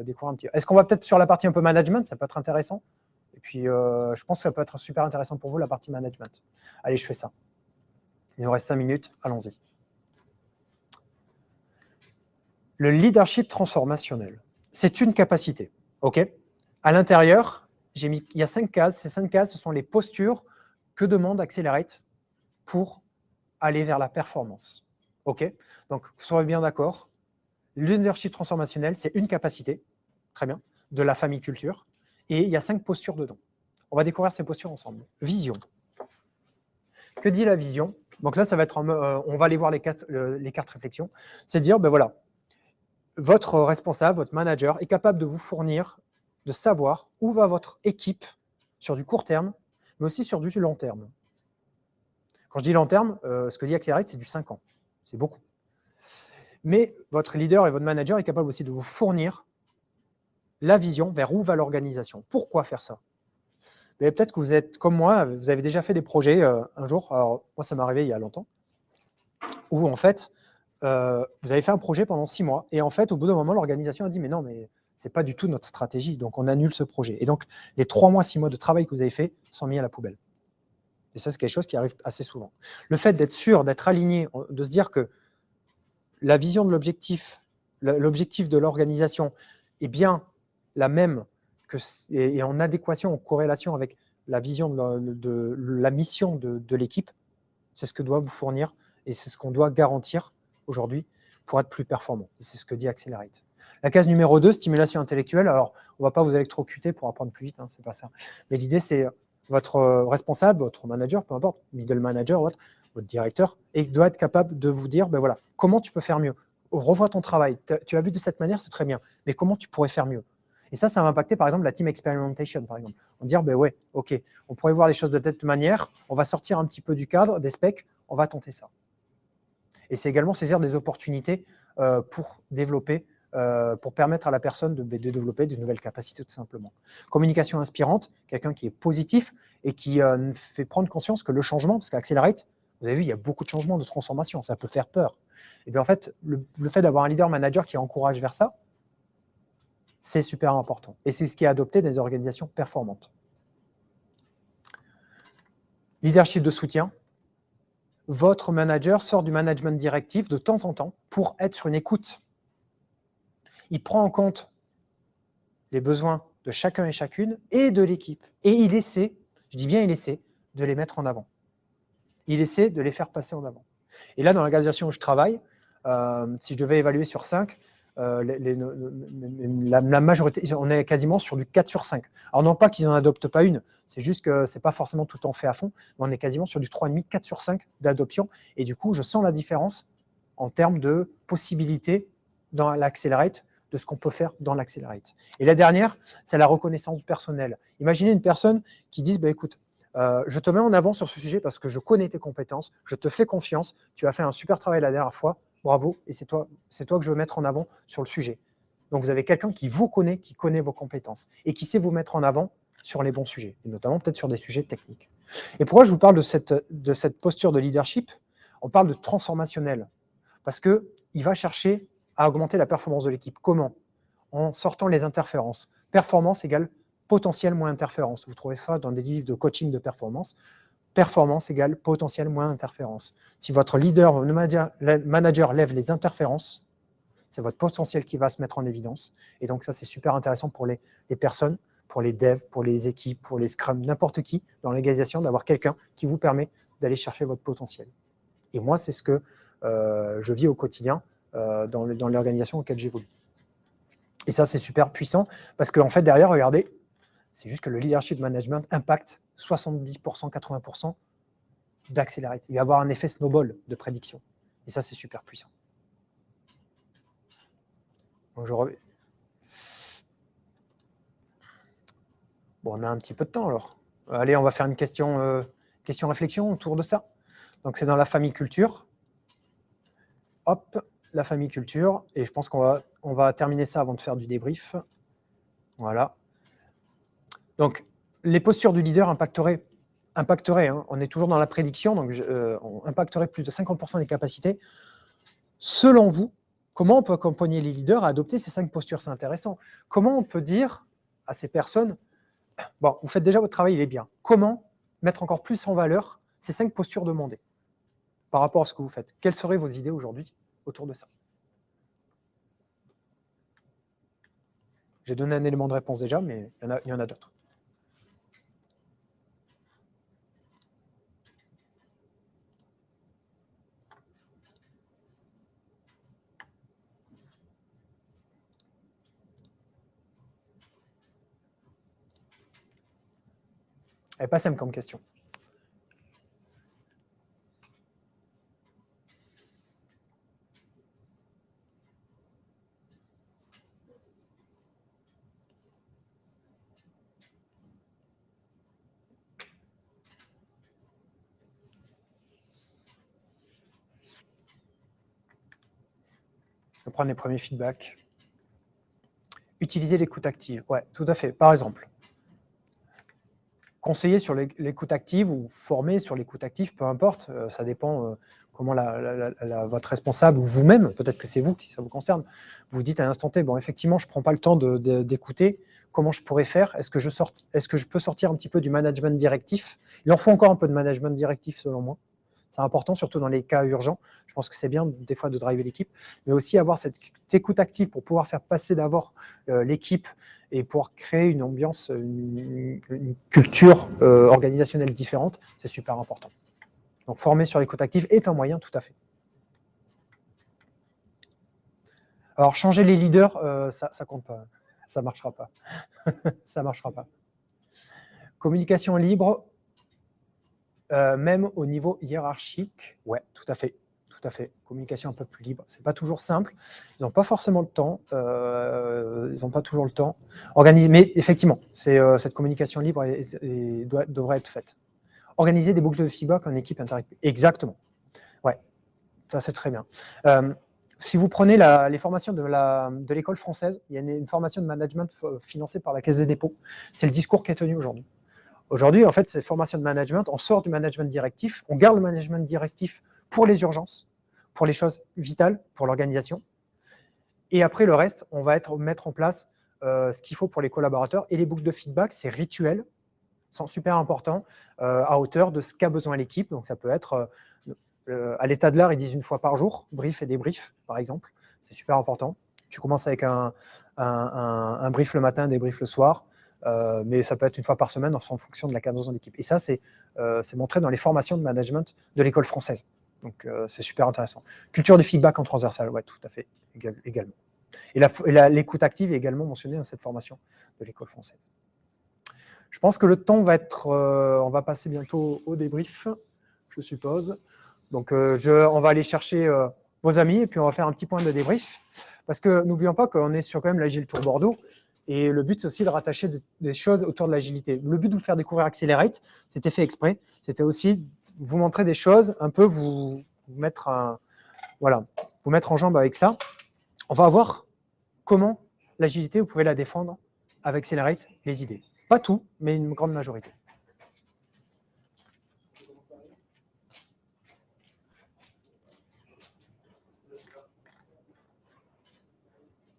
découvrir un petit peu. Est-ce qu'on va peut-être sur la partie un peu management? Ça peut être intéressant. Et puis, je pense que ça peut être super intéressant pour vous, la partie management. Allez, je fais ça. Il nous reste 5 minutes. Allons-y. Le leadership transformationnel, c'est une capacité. OK? À l'intérieur, il y a 5 cases. Ces 5 cases, ce sont les postures que demande Accelerate pour aller vers la performance. OK? Donc, soyez bien d'accord. Le leadership transformationnel, c'est une capacité, très bien, de la famille culture. Et il y a 5 postures dedans. On va découvrir ces postures ensemble. Vision. Que dit la vision? Donc là, ça va être on va aller voir les cartes réflexion. C'est dire, ben voilà, votre responsable, votre manager est capable de vous fournir, de savoir où va votre équipe sur du court terme, mais aussi sur du long terme. Quand je dis long terme, ce que dit Accelerate, c'est du 5 ans. C'est beaucoup. Mais votre leader et votre manager est capable aussi de vous fournir la vision, vers où va l'organisation. Pourquoi faire ça? Peut-être que vous êtes comme moi, vous avez déjà fait des projets un jour. Alors, moi, ça m'est arrivé il y a longtemps, où en fait, vous avez fait un projet pendant 6 mois, et en fait, au bout d'un moment, l'organisation a dit, mais non, mais ce n'est pas du tout notre stratégie, donc on annule ce projet. Et donc, les 3 mois, 6 mois de travail que vous avez fait sont mis à la poubelle. Et ça, c'est quelque chose qui arrive assez souvent. Le fait d'être sûr, d'être aligné, de se dire que la vision de l'objectif de l'organisation est bien la même et en adéquation, en corrélation avec la vision de la mission de l'équipe, c'est ce que doit vous fournir et c'est ce qu'on doit garantir aujourd'hui pour être plus performant. Et c'est ce que dit Accelerate. La case numéro 2, stimulation intellectuelle. Alors, on ne va pas vous électrocuter pour apprendre plus vite, hein, c'est pas ça. Mais l'idée, c'est votre responsable, votre manager, peu importe, middle manager, votre directeur, et doit être capable de vous dire, ben voilà, comment tu peux faire mieux. Revois ton travail. Tu as vu de cette manière, c'est très bien. Mais comment tu pourrais faire mieux? Et ça va impacter, par exemple, la team experimentation, par exemple. On va dire, ben ouais, ok, on pourrait voir les choses de cette manière, on va sortir un petit peu du cadre, des specs, on va tenter ça. Et c'est également saisir des opportunités pour développer, pour permettre à la personne de développer de nouvelles capacités, tout simplement. Communication inspirante, quelqu'un qui est positif et qui fait prendre conscience que le changement, parce qu'Accelerate, vous avez vu, il y a beaucoup de changements, de transformations, ça peut faire peur. Et bien en fait, le fait d'avoir un leader manager qui encourage vers ça, c'est super important. Et c'est ce qui est adopté dans les organisations performantes. Leadership de soutien. Votre manager sort du management directif de temps en temps pour être sur une écoute. Il prend en compte les besoins de chacun et chacune et de l'équipe. Et il essaie, je dis bien il essaie, de les mettre en avant. Il essaie de les faire passer en avant. Et là, dans l'organisation où je travaille, si je devais évaluer sur 5, la majorité, on est quasiment sur du 4 sur 5. Alors non pas qu'ils n'en adoptent pas une, c'est juste que ce n'est pas forcément tout en fait à fond, mais on est quasiment sur du 3,5, 4 sur 5 d'adoption. Et du coup, je sens la différence en termes de possibilités dans l'Accelerate, de ce qu'on peut faire dans l'Accelerate. Et la dernière, c'est la reconnaissance du personnel. Imaginez une personne qui dit, bah, écoute, je te mets en avant sur ce sujet parce que je connais tes compétences, je te fais confiance, tu as fait un super travail la dernière fois, bravo, et c'est toi que je veux mettre en avant sur le sujet. Donc vous avez quelqu'un qui vous connaît, qui connaît vos compétences et qui sait vous mettre en avant sur les bons sujets, et notamment peut-être sur des sujets techniques. Et pourquoi je vous parle de cette posture de leadership? On parle de transformationnel, parce qu'il va chercher à augmenter la performance de l'équipe. Comment? En sortant les interférences. Performance égale potentiel moins interférence. Vous trouvez ça dans des livres de coaching de performance. Performance égale potentiel moins interférence. Si votre leader, manager lève les interférences, c'est votre potentiel qui va se mettre en évidence. Et donc ça, c'est super intéressant pour les personnes, pour les devs, pour les équipes, pour les scrum, n'importe qui dans l'organisation, d'avoir quelqu'un qui vous permet d'aller chercher votre potentiel. Et moi, c'est ce que je vis au quotidien dans l'organisation auquel j'évolue. Et ça, c'est super puissant parce qu'en fait, derrière, regardez, c'est juste que le leadership management impacte 70%, 80% d'Accelerate. Il va y avoir un effet snowball de prédiction. Et ça, c'est super puissant. Donc, je reviens. Bon, on a un petit peu de temps alors. Allez, on va faire une question-réflexion autour de ça. Donc, c'est dans la famille culture. Hop, la famille culture. Et je pense qu'on va terminer ça avant de faire du débrief. Voilà. Donc, les postures du leader impacteraient, hein, on est toujours dans la prédiction, donc on impacterait plus de 50% des capacités. Selon vous, comment on peut accompagner les leaders à adopter ces 5 postures? C'est intéressant. Comment on peut dire à ces personnes, bon, vous faites déjà votre travail, il est bien. Comment mettre encore plus en valeur ces 5 postures demandées par rapport à ce que vous faites? Quelles seraient vos idées aujourd'hui autour de ça? J'ai donné un élément de réponse déjà, mais il y en a d'autres. Elle est pas simple comme question. Je vais prendre les premiers feedbacks. utiliser l'écoute active. Ouais, tout à fait. Par exemple, conseiller sur l'écoute active ou former sur l'écoute active, peu importe, ça dépend comment votre responsable ou vous-même, peut-être que c'est vous si ça vous concerne, vous dites à l'instant T, bon, effectivement, je ne prends pas le temps d'écouter, comment je pourrais faire? Est-ce que je peux sortir un petit peu du management directif? Il en faut encore un peu de management directif, selon moi. C'est important, surtout dans les cas urgents. Je pense que c'est bien, des fois, de driver l'équipe, mais aussi avoir cette écoute active pour pouvoir faire passer d'abord l'équipe et pouvoir créer une ambiance, une culture organisationnelle différente, c'est super important. Donc, former sur l'écoute active est un moyen, tout à fait. Alors, changer les leaders, ça compte pas. Ça ne marchera pas. Ça ne marchera pas. Communication libre, même au niveau hiérarchique, ouais, tout à fait. Tout à fait. Communication un peu plus libre. C'est pas toujours simple. Ils n'ont pas forcément le temps. Ils n'ont pas toujours le temps. Mais effectivement, cette communication libre devrait être faite. Organiser des boucles de feedback en équipe interactive. Exactement. Ouais, ça c'est très bien. Si vous prenez les formations de l'école française, il y a une formation de management financée par la Caisse des dépôts. C'est le discours qui est tenu aujourd'hui. Aujourd'hui, en fait, cette formation de management, on sort du management directif, on garde le management directif pour les urgences, pour les choses vitales, pour l'organisation. Et après, le reste, on va mettre en place ce qu'il faut pour les collaborateurs. Et les boucles de feedback, c'est rituel, sont super importants, à hauteur de ce qu'a besoin l'équipe. Donc, ça peut être, à l'état de l'art, ils disent une fois par jour, brief et débrief, par exemple. C'est super important. Tu commences avec un brief le matin, débrief le soir. Mais ça peut être une fois par semaine en fonction de la cadence de l'équipe. Et ça, c'est montré dans les formations de management de l'école française. Donc, c'est super intéressant. Culture du feedback en transversal, ouais, tout à fait, également. Et l'écoute active est également mentionnée dans cette formation de l'école française. Je pense que le temps va être... on va passer bientôt au débrief, je suppose. Donc, on va aller chercher vos amis et puis on va faire un petit point de débrief. Parce que n'oublions pas qu'on est sur quand même l'Agile Tour Bordeaux. Et le but, c'est aussi de rattacher des choses autour de l'agilité. Le but de vous faire découvrir Accelerate, c'était fait exprès. C'était aussi vous montrer des choses, un peu vous mettre en jambe avec ça. On va voir comment l'agilité, vous pouvez la défendre avec Accelerate, les idées. Pas tout, mais une grande majorité.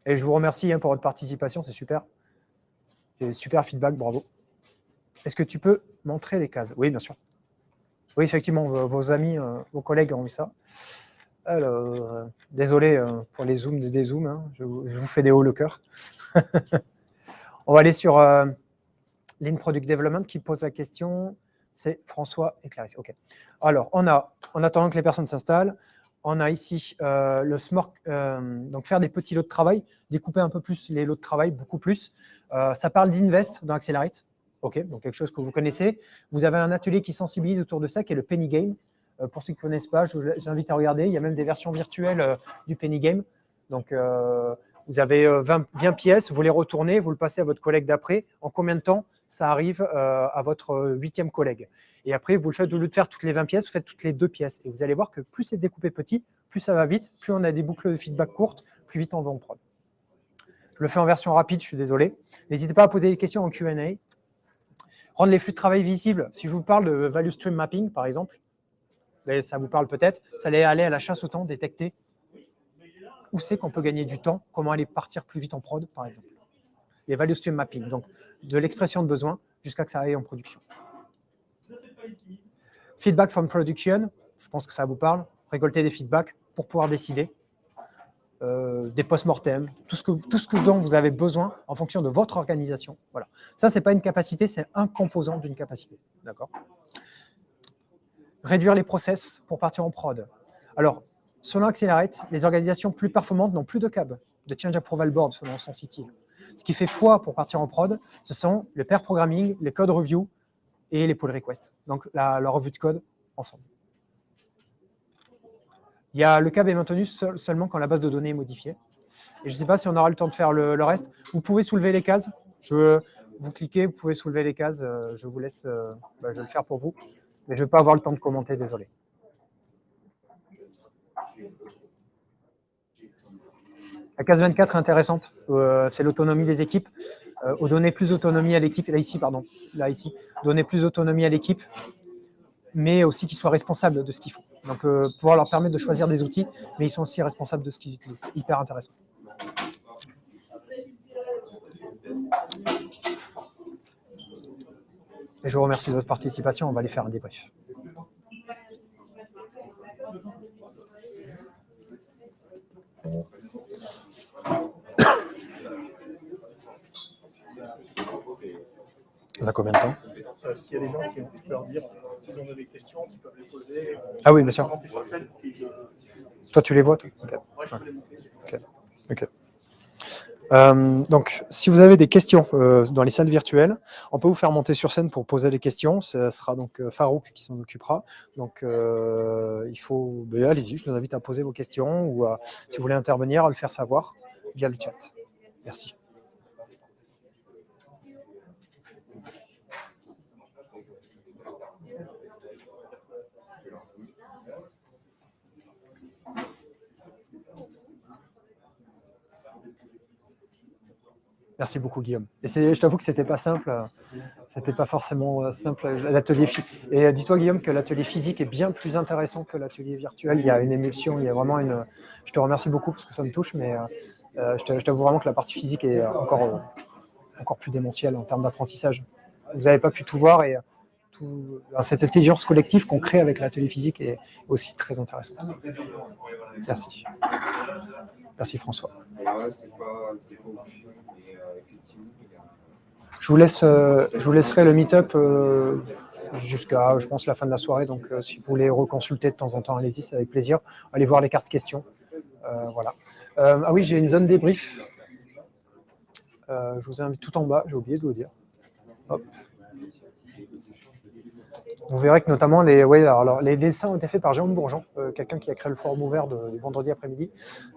Et je vous remercie pour votre participation, c'est super. Super feedback, bravo. Est-ce que tu peux montrer les cases? Oui, bien sûr. Oui, effectivement, vos amis, vos collègues ont eu ça. Alors, désolé pour les zooms des zooms, hein, je vous fais des hauts le cœur. On va aller sur Lean Product Development qui pose la question. C'est François et Clarisse. OK. Alors, en attendant que les personnes s'installent, on a ici le SMORC, donc faire des petits lots de travail, découper un peu plus les lots de travail, beaucoup plus. Ça parle d'Invest dans Accelerate. OK, donc quelque chose que vous connaissez. Vous avez un atelier qui sensibilise autour de ça, qui est le Penny Game. Pour ceux qui ne connaissent pas, je vous invite à regarder. Il y a même des versions virtuelles du Penny Game. Donc, vous avez 20 pièces, vous les retournez, vous le passez à votre collègue d'après. En combien de temps ça arrive à votre 8e collègue? Et après, vous le faites, au lieu de faire toutes les 20 pièces, vous faites toutes les 2 pièces. Et vous allez voir que plus c'est découpé petit, plus ça va vite, plus on a des boucles de feedback courtes, plus vite on va en prod. Je le fais en version rapide, je suis désolé. N'hésitez pas à poser des questions en Q&A. Rendre les flux de travail visibles. Si je vous parle de Value Stream Mapping, par exemple, ça vous parle peut-être, ça allait aller à la chasse au temps, détecter où c'est qu'on peut gagner du temps, comment aller partir plus vite en prod, par exemple. Les Value Stream Mapping, donc de l'expression de besoin jusqu'à que ça aille en production. Feedback from production, je pense que ça vous parle. Récolter des feedbacks pour pouvoir décider. Des post-mortem, tout ce dont vous avez besoin en fonction de votre organisation. Voilà. Ça, ce n'est pas une capacité, c'est un composant d'une capacité. D'accord. Réduire les process pour partir en prod. Alors, selon Accelerate, les organisations plus performantes n'ont plus de CAB, de Change Approval Board, selon Sensity. Ce qui fait foi pour partir en prod, ce sont le pair programming, les code review et les pull requests. Donc, la revue de code ensemble. Le CAB est maintenu seulement quand la base de données est modifiée. Et je ne sais pas si on aura le temps de faire le reste. Vous pouvez soulever les cases. Vous cliquez, vous pouvez soulever les cases. Je vous laisse, je vais le faire pour vous. Mais je ne vais pas avoir le temps de commenter, désolé. La case 24 est intéressante, c'est l'autonomie des équipes. Donner plus d'autonomie à l'équipe, ici, donner plus d'autonomie à l'équipe, mais aussi qu'ils soient responsables de ce qu'ils font. Donc, pouvoir leur permettre de choisir des outils, mais ils sont aussi responsables de ce qu'ils utilisent. C'est hyper intéressant. Et je vous remercie de votre participation. On va aller faire un débrief. On a combien de temps? S'il y a des gens qui peuvent dire, s'ils ont des questions, qui peuvent les poser. Ah oui, bien sûr. Sur scène, toi, tu les vois, toi? Okay. Ouais, je peux les monter. Okay. Donc, si vous avez des questions dans les salles virtuelles, on peut vous faire monter sur scène pour poser les questions. Ce sera donc Farouk qui s'en occupera. Donc, il faut... Ben, allez-y, je vous invite à poser vos questions ou si vous voulez intervenir, à le faire savoir via le chat. Merci. Merci beaucoup, Guillaume. Et je t'avoue que c'était pas simple, c'était pas forcément simple l'atelier. Et dis-toi, Guillaume, que l'atelier physique est bien plus intéressant que l'atelier virtuel. Il y a une émulsion, il y a vraiment une. Je te remercie beaucoup parce que ça me touche, mais je t'avoue vraiment que la partie physique est encore plus démentielle en termes d'apprentissage. Vous n'avez pas pu tout voir et cette intelligence collective qu'on crée avec l'atelier physique est aussi très intéressante. Merci. Merci François. Je vous laisserai le meet-up jusqu'à, je pense, la fin de la soirée. Donc, si vous voulez reconsulter de temps en temps, allez-y, c'est avec plaisir. Allez voir les cartes questions. Voilà. Ah oui, j'ai une zone débrief. Je vous invite tout en bas, j'ai oublié de vous dire. Hop. Vous verrez que notamment les dessins ont été faits par Jérôme Bourgeon, quelqu'un qui a créé le forum ouvert du vendredi après-midi.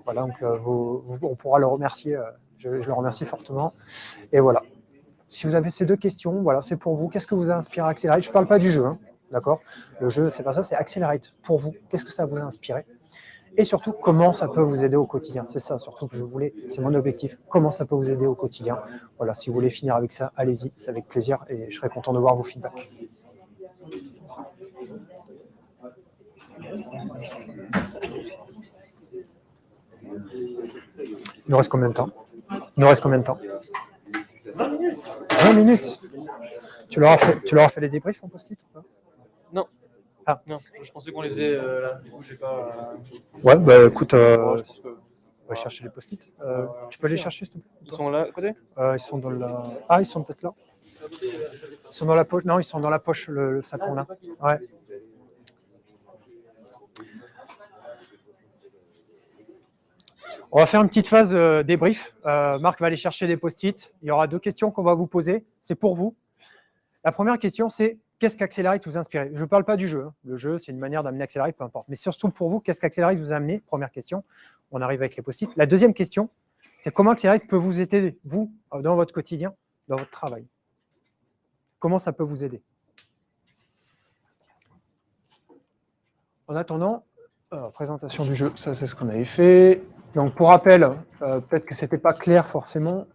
Voilà, donc on pourra le remercier. Je le remercie fortement. Et voilà. Si vous avez ces deux questions, voilà, c'est pour vous. Qu'est-ce que vous a inspiré Accelerate? Je ne parle pas du jeu, hein, d'accord? Le jeu, c'est pas ça, c'est Accelerate. Pour vous, qu'est-ce que ça vous a inspiré? Et surtout, comment ça peut vous aider au quotidien? C'est ça, surtout que je voulais, c'est mon objectif. Comment ça peut vous aider au quotidien? Voilà, si vous voulez finir avec ça, allez-y, c'est avec plaisir et je serai content de voir vos feedbacks. Il nous reste combien de temps? 20 minutes. Tu leur as fait les débriefs en post-it ou pas? Non. Ah. Non, je pensais qu'on les faisait là. Du coup, j'ai pas. Ouais, bah écoute, on on va chercher les post-it. Tu peux les chercher, s'il te plaît? Ils sont là à côté? Ils sont dans la. Ah, ils sont peut-être là. Ils sont dans la poche. Non, ils sont dans la poche, le sac qu'on a. Ouais. On va faire une petite phase débrief. Marc va aller chercher des post-it. Il y aura deux questions qu'on va vous poser. C'est pour vous. La première question, c'est qu'est-ce qu'Accelerate vous a inspiré? Je ne parle pas du jeu. Hein. Le jeu, c'est une manière d'amener Accelerate, peu importe. Mais surtout pour vous, qu'est-ce qu'Accelerate vous a amené? Première question. On arrive avec les post-it. La deuxième question, c'est comment Accelerate peut vous aider, vous, dans votre quotidien, dans votre travail? Comment ça peut vous aider? En attendant, présentation du jeu, ça c'est ce qu'on avait fait. Donc pour rappel, peut-être que ce n'était pas clair forcément.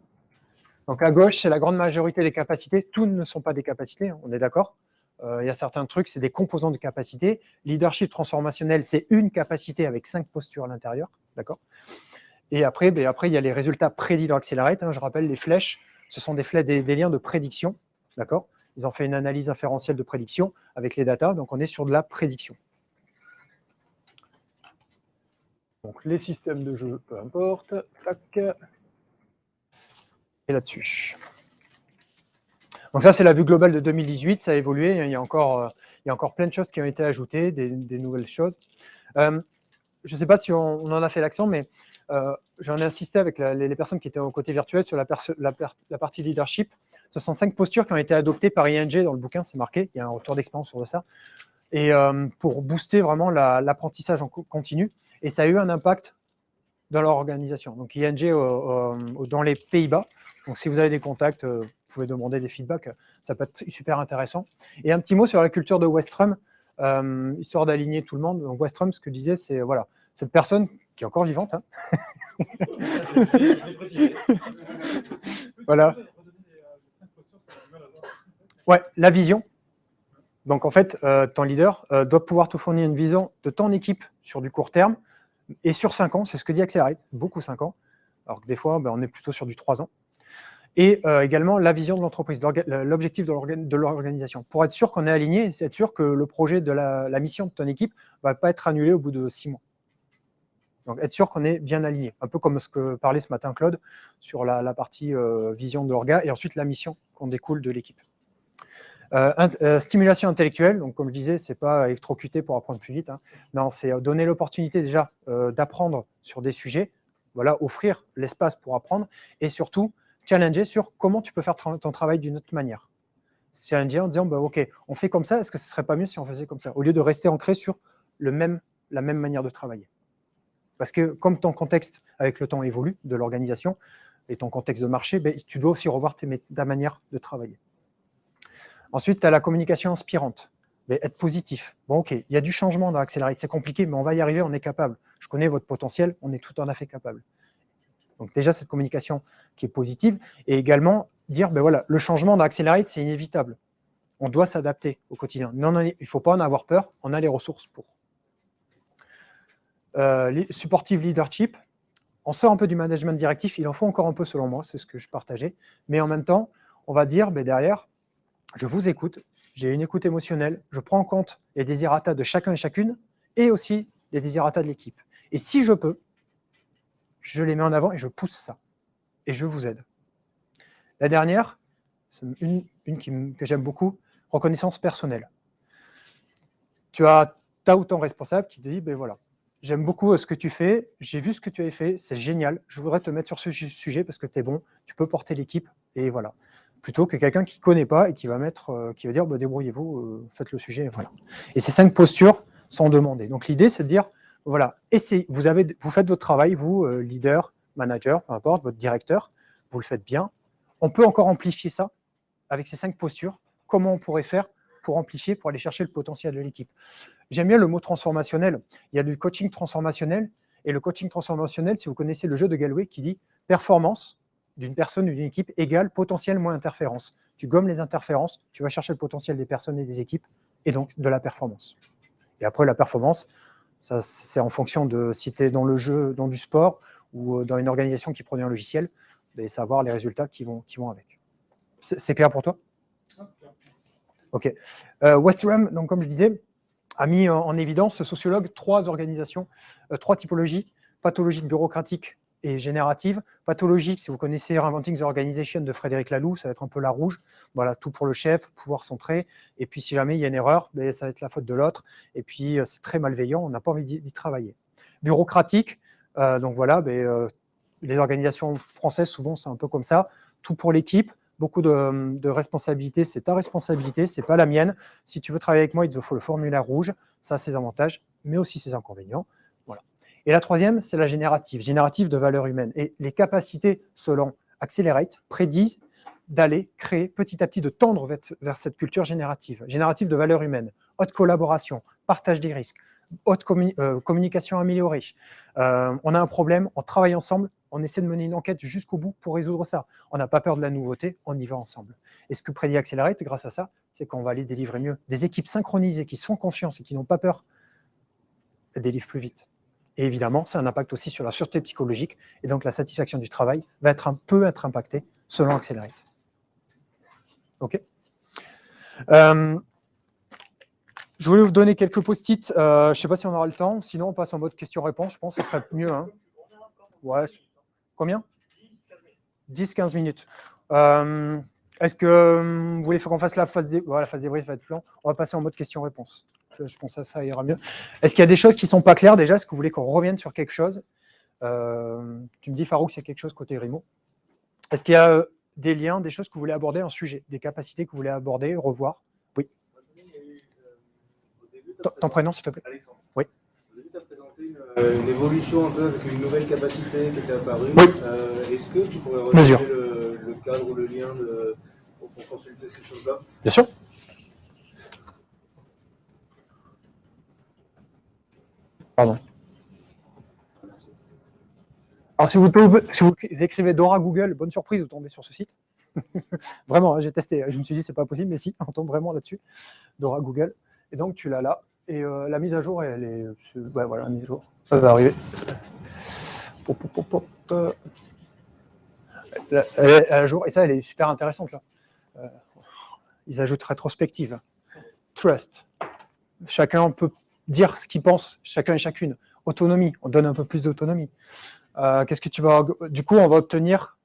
Donc à gauche, c'est la grande majorité des capacités. Tous ne sont pas des capacités, on est d'accord. Il y a certains trucs, c'est des composants de capacités. Leadership transformationnel, c'est une capacité avec 5 postures à l'intérieur, d'accord. Et après, il y a les résultats prédits dans Accelerate. Hein, je rappelle, les flèches, ce sont des liens de prédiction, d'accord. Ils ont fait une analyse inférentielle de prédiction avec les datas, donc on est sur de la prédiction. Donc les systèmes de jeu, peu importe. Tac. Et là-dessus. Donc ça, c'est la vue globale de 2018. Ça a évolué. Il y a encore plein de choses qui ont été ajoutées, des nouvelles choses. Je ne sais pas si on en a fait l'accent, mais j'en ai insisté avec les personnes qui étaient au côté virtuel sur la partie leadership. Ce sont 5 postures qui ont été adoptées par ING dans le bouquin, c'est marqué. Il y a un retour d'expérience sur ça. Et pour booster vraiment l'apprentissage en continu. Et ça a eu un impact dans leur organisation. Donc ING dans les Pays-Bas. Donc si vous avez des contacts, vous pouvez demander des feedbacks. Ça peut être super intéressant. Et un petit mot sur la culture de Westrum, histoire d'aligner tout le monde. Donc Westrum, ce que je disais, c'est voilà, cette personne qui est encore vivante. Hein. Je l'ai précisé. Voilà. Ouais, la vision. Donc, en fait, ton leader doit pouvoir te fournir une vision de ton équipe sur du court terme et sur 5 ans. C'est ce que dit Accelerate, beaucoup 5 ans. Alors que des fois, on est plutôt sur du 3 ans. Et également, la vision de l'entreprise, l'objectif de l'organisation. Pour être sûr qu'on est aligné, c'est être sûr que le projet de la mission de ton équipe ne va pas être annulé au bout de 6 mois. Donc, être sûr qu'on est bien aligné. Un peu comme ce que parlait ce matin Claude sur la partie vision de l'orga et ensuite la mission qu'on découle de l'équipe. Stimulation intellectuelle, donc comme je disais, c'est pas électrocuter pour apprendre plus vite. Hein. Non, c'est donner l'opportunité déjà d'apprendre sur des sujets, voilà, offrir l'espace pour apprendre et surtout challenger sur comment tu peux faire ton travail d'une autre manière. Challenger en disant, bah, ok, on fait comme ça, est-ce que ce serait pas mieux si on faisait comme ça, au lieu de rester ancré sur la même manière de travailler. Parce que comme ton contexte avec le temps évolue de l'organisation et ton contexte de marché, ben, tu dois aussi revoir ta manière de travailler. Ensuite, tu as la communication inspirante. Mais être positif. Bon, ok, il y a du changement dans Accelerate, c'est compliqué, mais on va y arriver, on est capable. Je connais votre potentiel, on est tout en fait capable. Donc déjà, cette communication qui est positive. Et également, dire, ben voilà, le changement dans Accelerate, c'est inévitable. On doit s'adapter au quotidien. Non, il ne faut pas en avoir peur, on a les ressources pour. Supportive leadership. On sort un peu du management directif, il en faut encore un peu selon moi, c'est ce que je partageais. Mais en même temps, on va dire, ben derrière, je vous écoute, j'ai une écoute émotionnelle, je prends en compte les désirata de chacun et chacune, et aussi les désirata de l'équipe. Et si je peux, je les mets en avant et je pousse ça. Et je vous aide. La dernière, c'est une que j'aime beaucoup, reconnaissance personnelle. Tu as ta ou ton responsable qui te dit, ben voilà, j'aime beaucoup ce que tu fais, j'ai vu ce que tu avais fait, c'est génial, je voudrais te mettre sur ce sujet parce que tu es bon, tu peux porter l'équipe, et voilà. Plutôt que quelqu'un qui ne connaît pas et qui va dire bah, débrouillez-vous, faites le sujet, voilà. Et ces 5 postures sont demandées. Donc l'idée, c'est de dire, voilà, essayez, vous faites votre travail, vous, leader, manager, peu importe, votre directeur, vous le faites bien. On peut encore amplifier ça avec ces 5 postures. Comment on pourrait faire pour amplifier, pour aller chercher le potentiel de l'équipe? J'aime bien le mot transformationnel. Il y a du coaching transformationnel. Et le coaching transformationnel, si vous connaissez le jeu de Galway, qui dit performance d'une personne ou d'une équipe égale potentiel moins interférence. Tu gommes les interférences, tu vas chercher le potentiel des personnes et des équipes, et donc de la performance. Et après, la performance, ça, c'est en fonction de si tu es dans le jeu, dans du sport, ou dans une organisation qui produit un logiciel, et savoir les résultats qui vont avec. C'est clair pour toi? Ok. Westrum, donc comme je disais, a mis en évidence, ce sociologue, 3 organisations, 3 typologies, pathologique bureaucratique et générative. Pathologique, si vous connaissez Reinventing the Organization de Frédéric Laloux, ça va être un peu la rouge. Voilà, tout pour le chef, pouvoir centrer. Et puis, si jamais il y a une erreur, ben, ça va être la faute de l'autre. Et puis, c'est très malveillant, on n'a pas envie d'y travailler. Bureaucratique, donc voilà, ben, les organisations françaises, souvent, c'est un peu comme ça. Tout pour l'équipe. Beaucoup de responsabilités, c'est ta responsabilité, c'est pas la mienne. Si tu veux travailler avec moi, il te faut le formulaire rouge. Ça a ses avantages, mais aussi ses inconvénients. Voilà. Et la troisième, c'est la générative de valeur humaine. Et les capacités, selon Accelerate, prédisent d'aller créer petit à petit, de tendre vers cette culture générative de valeur humaine, haute collaboration, partage des risques, haute communication améliorée. On a un problème, on travaille ensemble, on essaie de mener une enquête jusqu'au bout pour résoudre ça. On n'a pas peur de la nouveauté, on y va ensemble. Et ce que prédit Accelerate, grâce à ça, c'est qu'on va aller délivrer mieux. Des équipes synchronisées qui se font confiance et qui n'ont pas peur, elles délivrent plus vite. Et évidemment, ça a un impact aussi sur la sûreté psychologique, et donc la satisfaction du travail peut être impactée selon Accelerate. OK. Je voulais vous donner quelques post-it. Je ne sais pas si on aura le temps. Sinon, on passe en mode question-réponse. Je pense que ce serait mieux. Hein. Ouais. Combien 10-15 minutes. Est-ce que vous voulez qu'on fasse la phase débrief va être plus long. On va passer en mode question-réponse. Je pense que ça ira mieux. Est-ce qu'il y a des choses qui ne sont pas claires déjà? Est-ce que vous voulez qu'on revienne sur quelque chose? Tu me dis, Farouk, s'il y a quelque chose côté Rimo. Est-ce qu'il y a des liens, des choses que vous voulez aborder en sujet, des capacités que vous voulez aborder, revoir? Oui. Ton prénom, s'il te plaît. Alexandre. Oui. Au début, tu as présenté une évolution un peu avec une nouvelle capacité qui était apparue. Oui. Est-ce que tu pourrais regarder le cadre ou le lien pour consulter ces choses-là? Bien sûr. Pardon. Merci. Alors, si vous écrivez Dora Google, bonne surprise, vous tombez sur ce site. Vraiment, hein, j'ai testé, je me suis dit, c'est pas possible, mais si, on tombe vraiment là-dessus. Dora Google. Et donc, tu l'as là. Et la mise à jour, elle est. Ouais, voilà, la mise à jour. Ça va arriver. Elle est à jour. Et ça, elle est super intéressante, là. Ils ajoutent rétrospective. Trust. Chacun peut dire ce qu'il pense, chacun et chacune. Autonomie, on donne un peu plus d'autonomie. Qu'est-ce que tu vas... Du coup, on va obtenir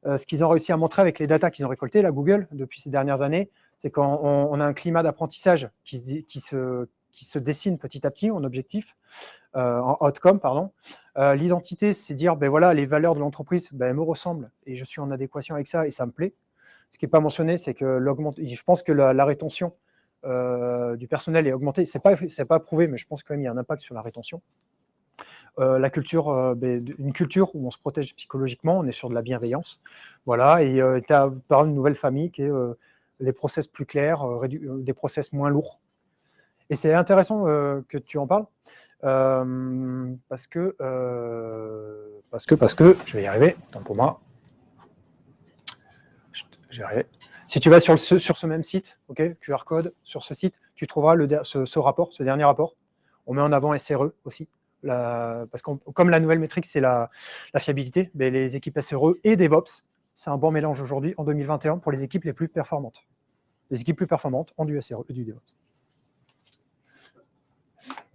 ce qu'ils ont réussi à montrer avec les datas qu'ils ont récoltées, la Google, depuis ces dernières années, c'est qu'on a un climat d'apprentissage qui se dessine petit à petit en objectif, en outcome, pardon. L'identité, c'est dire, ben voilà, les valeurs de l'entreprise, ben, elles me ressemblent et je suis en adéquation avec ça et ça me plaît. Ce qui n'est pas mentionné, c'est que je pense que la rétention du personnel est augmentée. Ce n'est pas prouvé, mais je pense quand même qu'il y a un impact sur la rétention. La culture, une culture où on se protège psychologiquement, on est sur de la bienveillance. Voilà, et tu as par une nouvelle famille qui est les process plus clairs, des process moins lourds. Et c'est intéressant que tu en parles, parce que, je vais y arriver, tant pour moi. Je vais y arriver. Si tu vas sur ce même site, okay, QR code, sur ce site, tu trouveras ce rapport, ce dernier rapport. On met en avant SRE aussi. Parce que comme la nouvelle métrique, c'est la fiabilité, mais les équipes SRE et DevOps, c'est un bon mélange aujourd'hui, en 2021, pour les équipes les plus performantes. Les équipes plus performantes ont du SRE et du DevOps.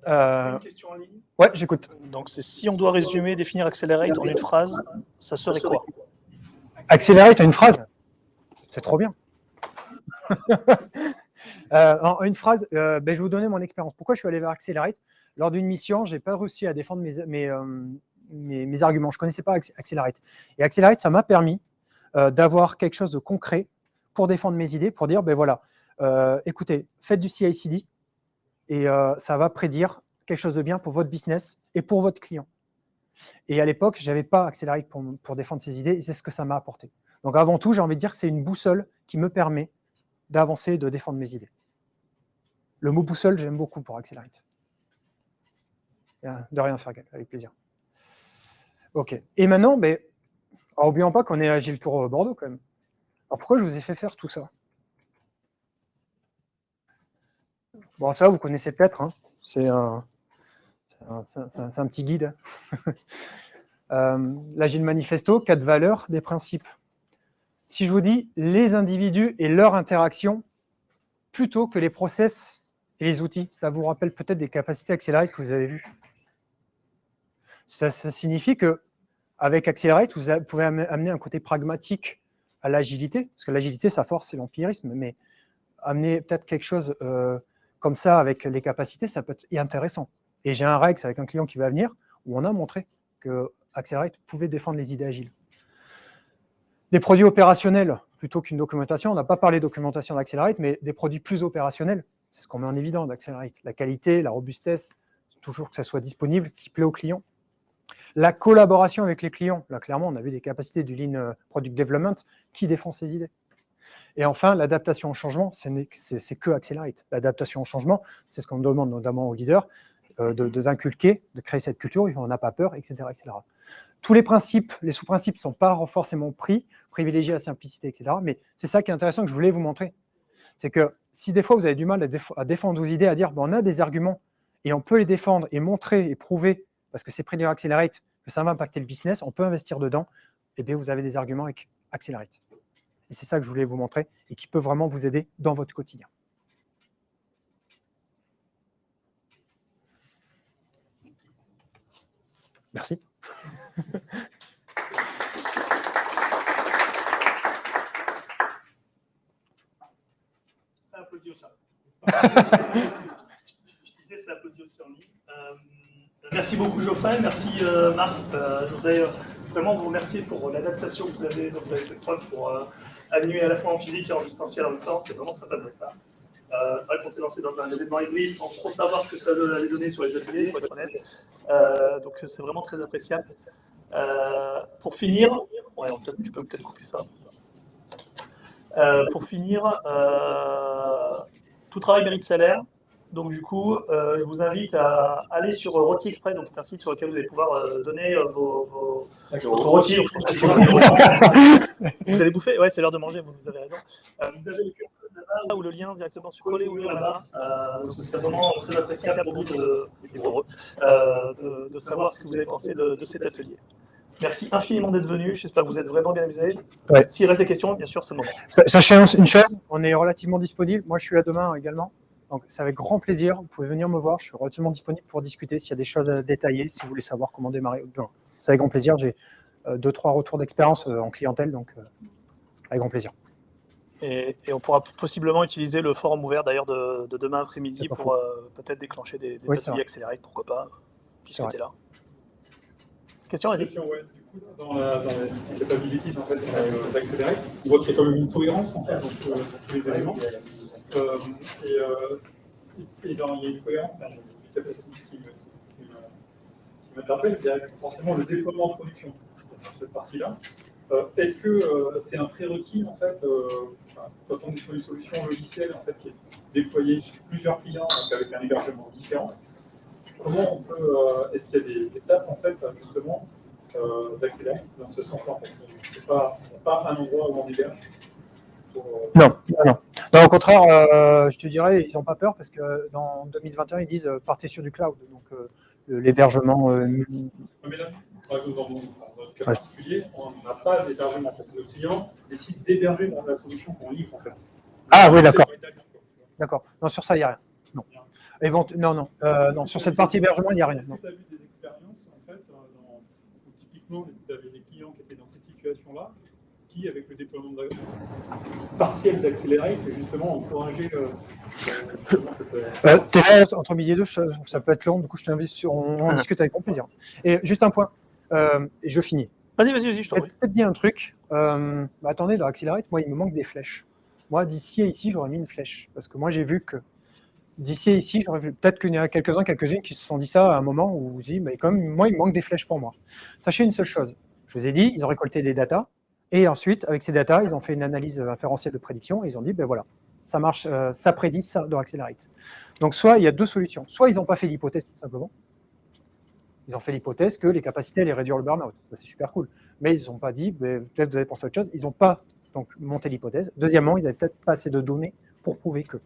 Une question en ligne. Ouais, j'écoute. Donc, c'est si on doit résumer, définir Accelerate en une phrase, ça serait quoi? Accelerate en une phrase? C'est trop bien. En une phrase, je vais vous donner mon expérience. Pourquoi je suis allé vers Accelerate? Lors d'une mission, je n'ai pas réussi à défendre mes arguments. Je ne connaissais pas Accelerate. Et Accelerate, ça m'a permis d'avoir quelque chose de concret pour défendre mes idées, pour dire, ben voilà, écoutez, faites du CI/CD et ça va prédire quelque chose de bien pour votre business et pour votre client. Et à l'époque, je n'avais pas Accelerate pour défendre ces idées et c'est ce que ça m'a apporté. Donc avant tout, j'ai envie de dire que c'est une boussole qui me permet d'avancer et de défendre mes idées. Le mot boussole, j'aime beaucoup pour Accelerate. De rien, Fergal, avec plaisir. Ok. Et maintenant, n'oublions pas qu'on est à Agile Tour Bordeaux quand même. Alors pourquoi je vous ai fait faire tout ça? Bon, ça, vous connaissez peut-être. Hein. C'est un petit guide. L'Agile Manifesto, 4 valeurs, des principes. Si je vous dis les individus et leur interaction, plutôt que les process et les outils, ça vous rappelle peut-être des capacités Accelerate que vous avez vues. Ça signifie qu'avec Accelerate, vous pouvez amener un côté pragmatique à l'agilité, parce que l'agilité, sa force, c'est l'empirisme, mais amener peut-être quelque chose comme ça avec les capacités, ça peut être intéressant. Et j'ai un Rex avec un client qui va venir, où on a montré que Accelerate pouvait défendre les idées agiles. Des produits opérationnels, plutôt qu'une documentation, on n'a pas parlé de documentation d'Accelerate, mais des produits plus opérationnels, c'est ce qu'on met en évidence d'Accelerate. La qualité, la robustesse, toujours que ça soit disponible, qui plaît aux clients. La collaboration avec les clients, là clairement on a vu des capacités du Lean Product Development qui défend ces idées. Et enfin, l'adaptation au changement, c'est que Accelerate. L'adaptation au changement, c'est ce qu'on demande notamment aux leaders, d'inculquer, de créer cette culture, on n'a pas peur, etc., etc. Tous les principes, les sous-principes ne sont pas forcément privilégier la simplicité, etc. Mais c'est ça qui est intéressant que je voulais vous montrer. C'est que si des fois vous avez du mal à défendre vos idées, à dire on a des arguments et on peut les défendre et montrer et prouver, parce que c'est près de Accelerate, que ça va impacter le business, on peut investir dedans, et bien vous avez des arguments avec Accelerate. Et c'est ça que je voulais vous montrer et qui peut vraiment vous aider dans votre quotidien. Merci. Ça applaudit aussi. Je disais, ça applaudit aussi en ligne. Merci beaucoup Geoffrey, merci Marc. Je voudrais vraiment vous remercier pour l'adaptation que vous avez fait preuve pour animer à la fois en physique et en distanciel en même temps. C'est vraiment sympa de votre part. C'est vrai qu'on s'est lancé dans un événement hybride sans trop savoir ce que ça allait donner sur les ateliers, il faut être honnête. Donc c'est vraiment très appréciable. Pour finir, ouais, tu peux peut-être couper ça. Pour finir, tout travail mérite salaire. Donc du coup, je vous invite à aller sur Rôti Express, donc c'est un site sur lequel vous allez pouvoir donner votre rôti. Donc, je pense que vous allez bouffer. Ouais, c'est l'heure de manger. Vous avez raison. Vous avez le QR code là-bas ou le lien directement sur coller ou lire là-bas. Donc ce serait vraiment très appréciable pour vous de savoir ce que vous avez pensé de cet atelier. Merci infiniment d'être venu. J'espère que vous êtes vraiment bien amusés. Ouais. S'il reste des questions, bien sûr, c'est le moment. Sachez une chose, on est relativement disponible. Moi, je suis là demain également. Donc, c'est avec grand plaisir. Vous pouvez venir me voir. Je suis relativement disponible pour discuter s'il y a des choses à détailler, si vous voulez savoir comment démarrer. C'est avec grand plaisir. J'ai 2-3 retours d'expérience en clientèle, donc avec grand plaisir. Et on pourra possiblement utiliser le forum ouvert d'ailleurs de demain après-midi pour peut-être déclencher des ateliers accélérés, pourquoi pas, puisque tu es là. Question, vas-y. Ouais. Du coup, dans les capabilities en fait, d'Accelerate, on voit qu'il y a quand même une cohérence en fait, dans tous les éléments. Il y a une cohérence, une capacité qui m'interpelle, il y a forcément le déploiement en production sur cette partie-là. Est-ce que c'est un prérequis en fait, quand on dispose d'une solution logicielle en fait, qui est déployée chez plusieurs clients donc avec un hébergement différent? Comment on peut, est-ce qu'il y a des étapes en fait justement d'accélérer dans ce sens-là? C'est pas un endroit où on héberge. Non, au contraire, je te dirais, ils n'ont pas peur parce que dans 2021, ils disent partez sur du cloud. Donc l'hébergement. Mais là, par exemple, dans notre cas particulier, on n'a pas d'hébergement. Le client décide d'héberger dans la solution qu'on livre en fait. Ah oui, d'accord. D'accord. Non, sur ça, il n'y a rien. Non. Sur cette partie hébergement, il n'y a rien. Est-ce que tu as vu des expériences en fait, où typiquement, tu avais des clients qui étaient dans cette situation-là, qui, avec le déploiement partiel d'Accelerate, justement, encourager t'es là entre midi et deux, ça peut être long, du coup je t'invite on discute avec grand plaisir. Et juste un point, et je finis. Vas-y, je t'en prie. Peut-être dire un truc. Attendez, dans Accelerate, moi il me manque des flèches. Moi d'ici et ici, j'aurais mis une flèche. Parce que moi j'ai vu que d'ici et ici, peut-être qu'il y en a quelques-unes qui se sont dit ça à un moment où vous dites, mais quand même, moi il me manque des flèches pour moi. Sachez une seule chose, je vous ai dit, ils ont récolté des datas. Et ensuite, avec ces datas, ils ont fait une analyse inférentielle de prédiction et ils ont dit, ben voilà, ça marche, ça prédit ça dans Accelerate. Donc, soit il y a deux solutions. Soit ils n'ont pas fait l'hypothèse tout simplement. Ils ont fait l'hypothèse que les capacités allaient réduire le burn-out. Ça, c'est super cool. Mais ils n'ont pas dit, ben, peut-être vous avez pensé à autre chose. Ils n'ont pas donc monté l'hypothèse. Deuxièmement, ils n'avaient peut-être pas assez de données pour prouver que.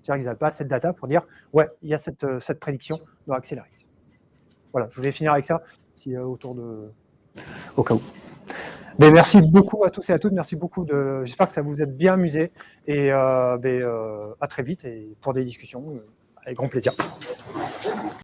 C'est-à-dire qu'ils n'avaient pas assez de data pour dire, ouais, il y a cette prédiction dans Accelerate. Voilà, je voulais finir avec ça, si autour de. Au cas où. Mais merci beaucoup à tous et à toutes. Merci beaucoup. J'espère que ça vous a bien amusé. Et à très vite et pour des discussions avec grand plaisir.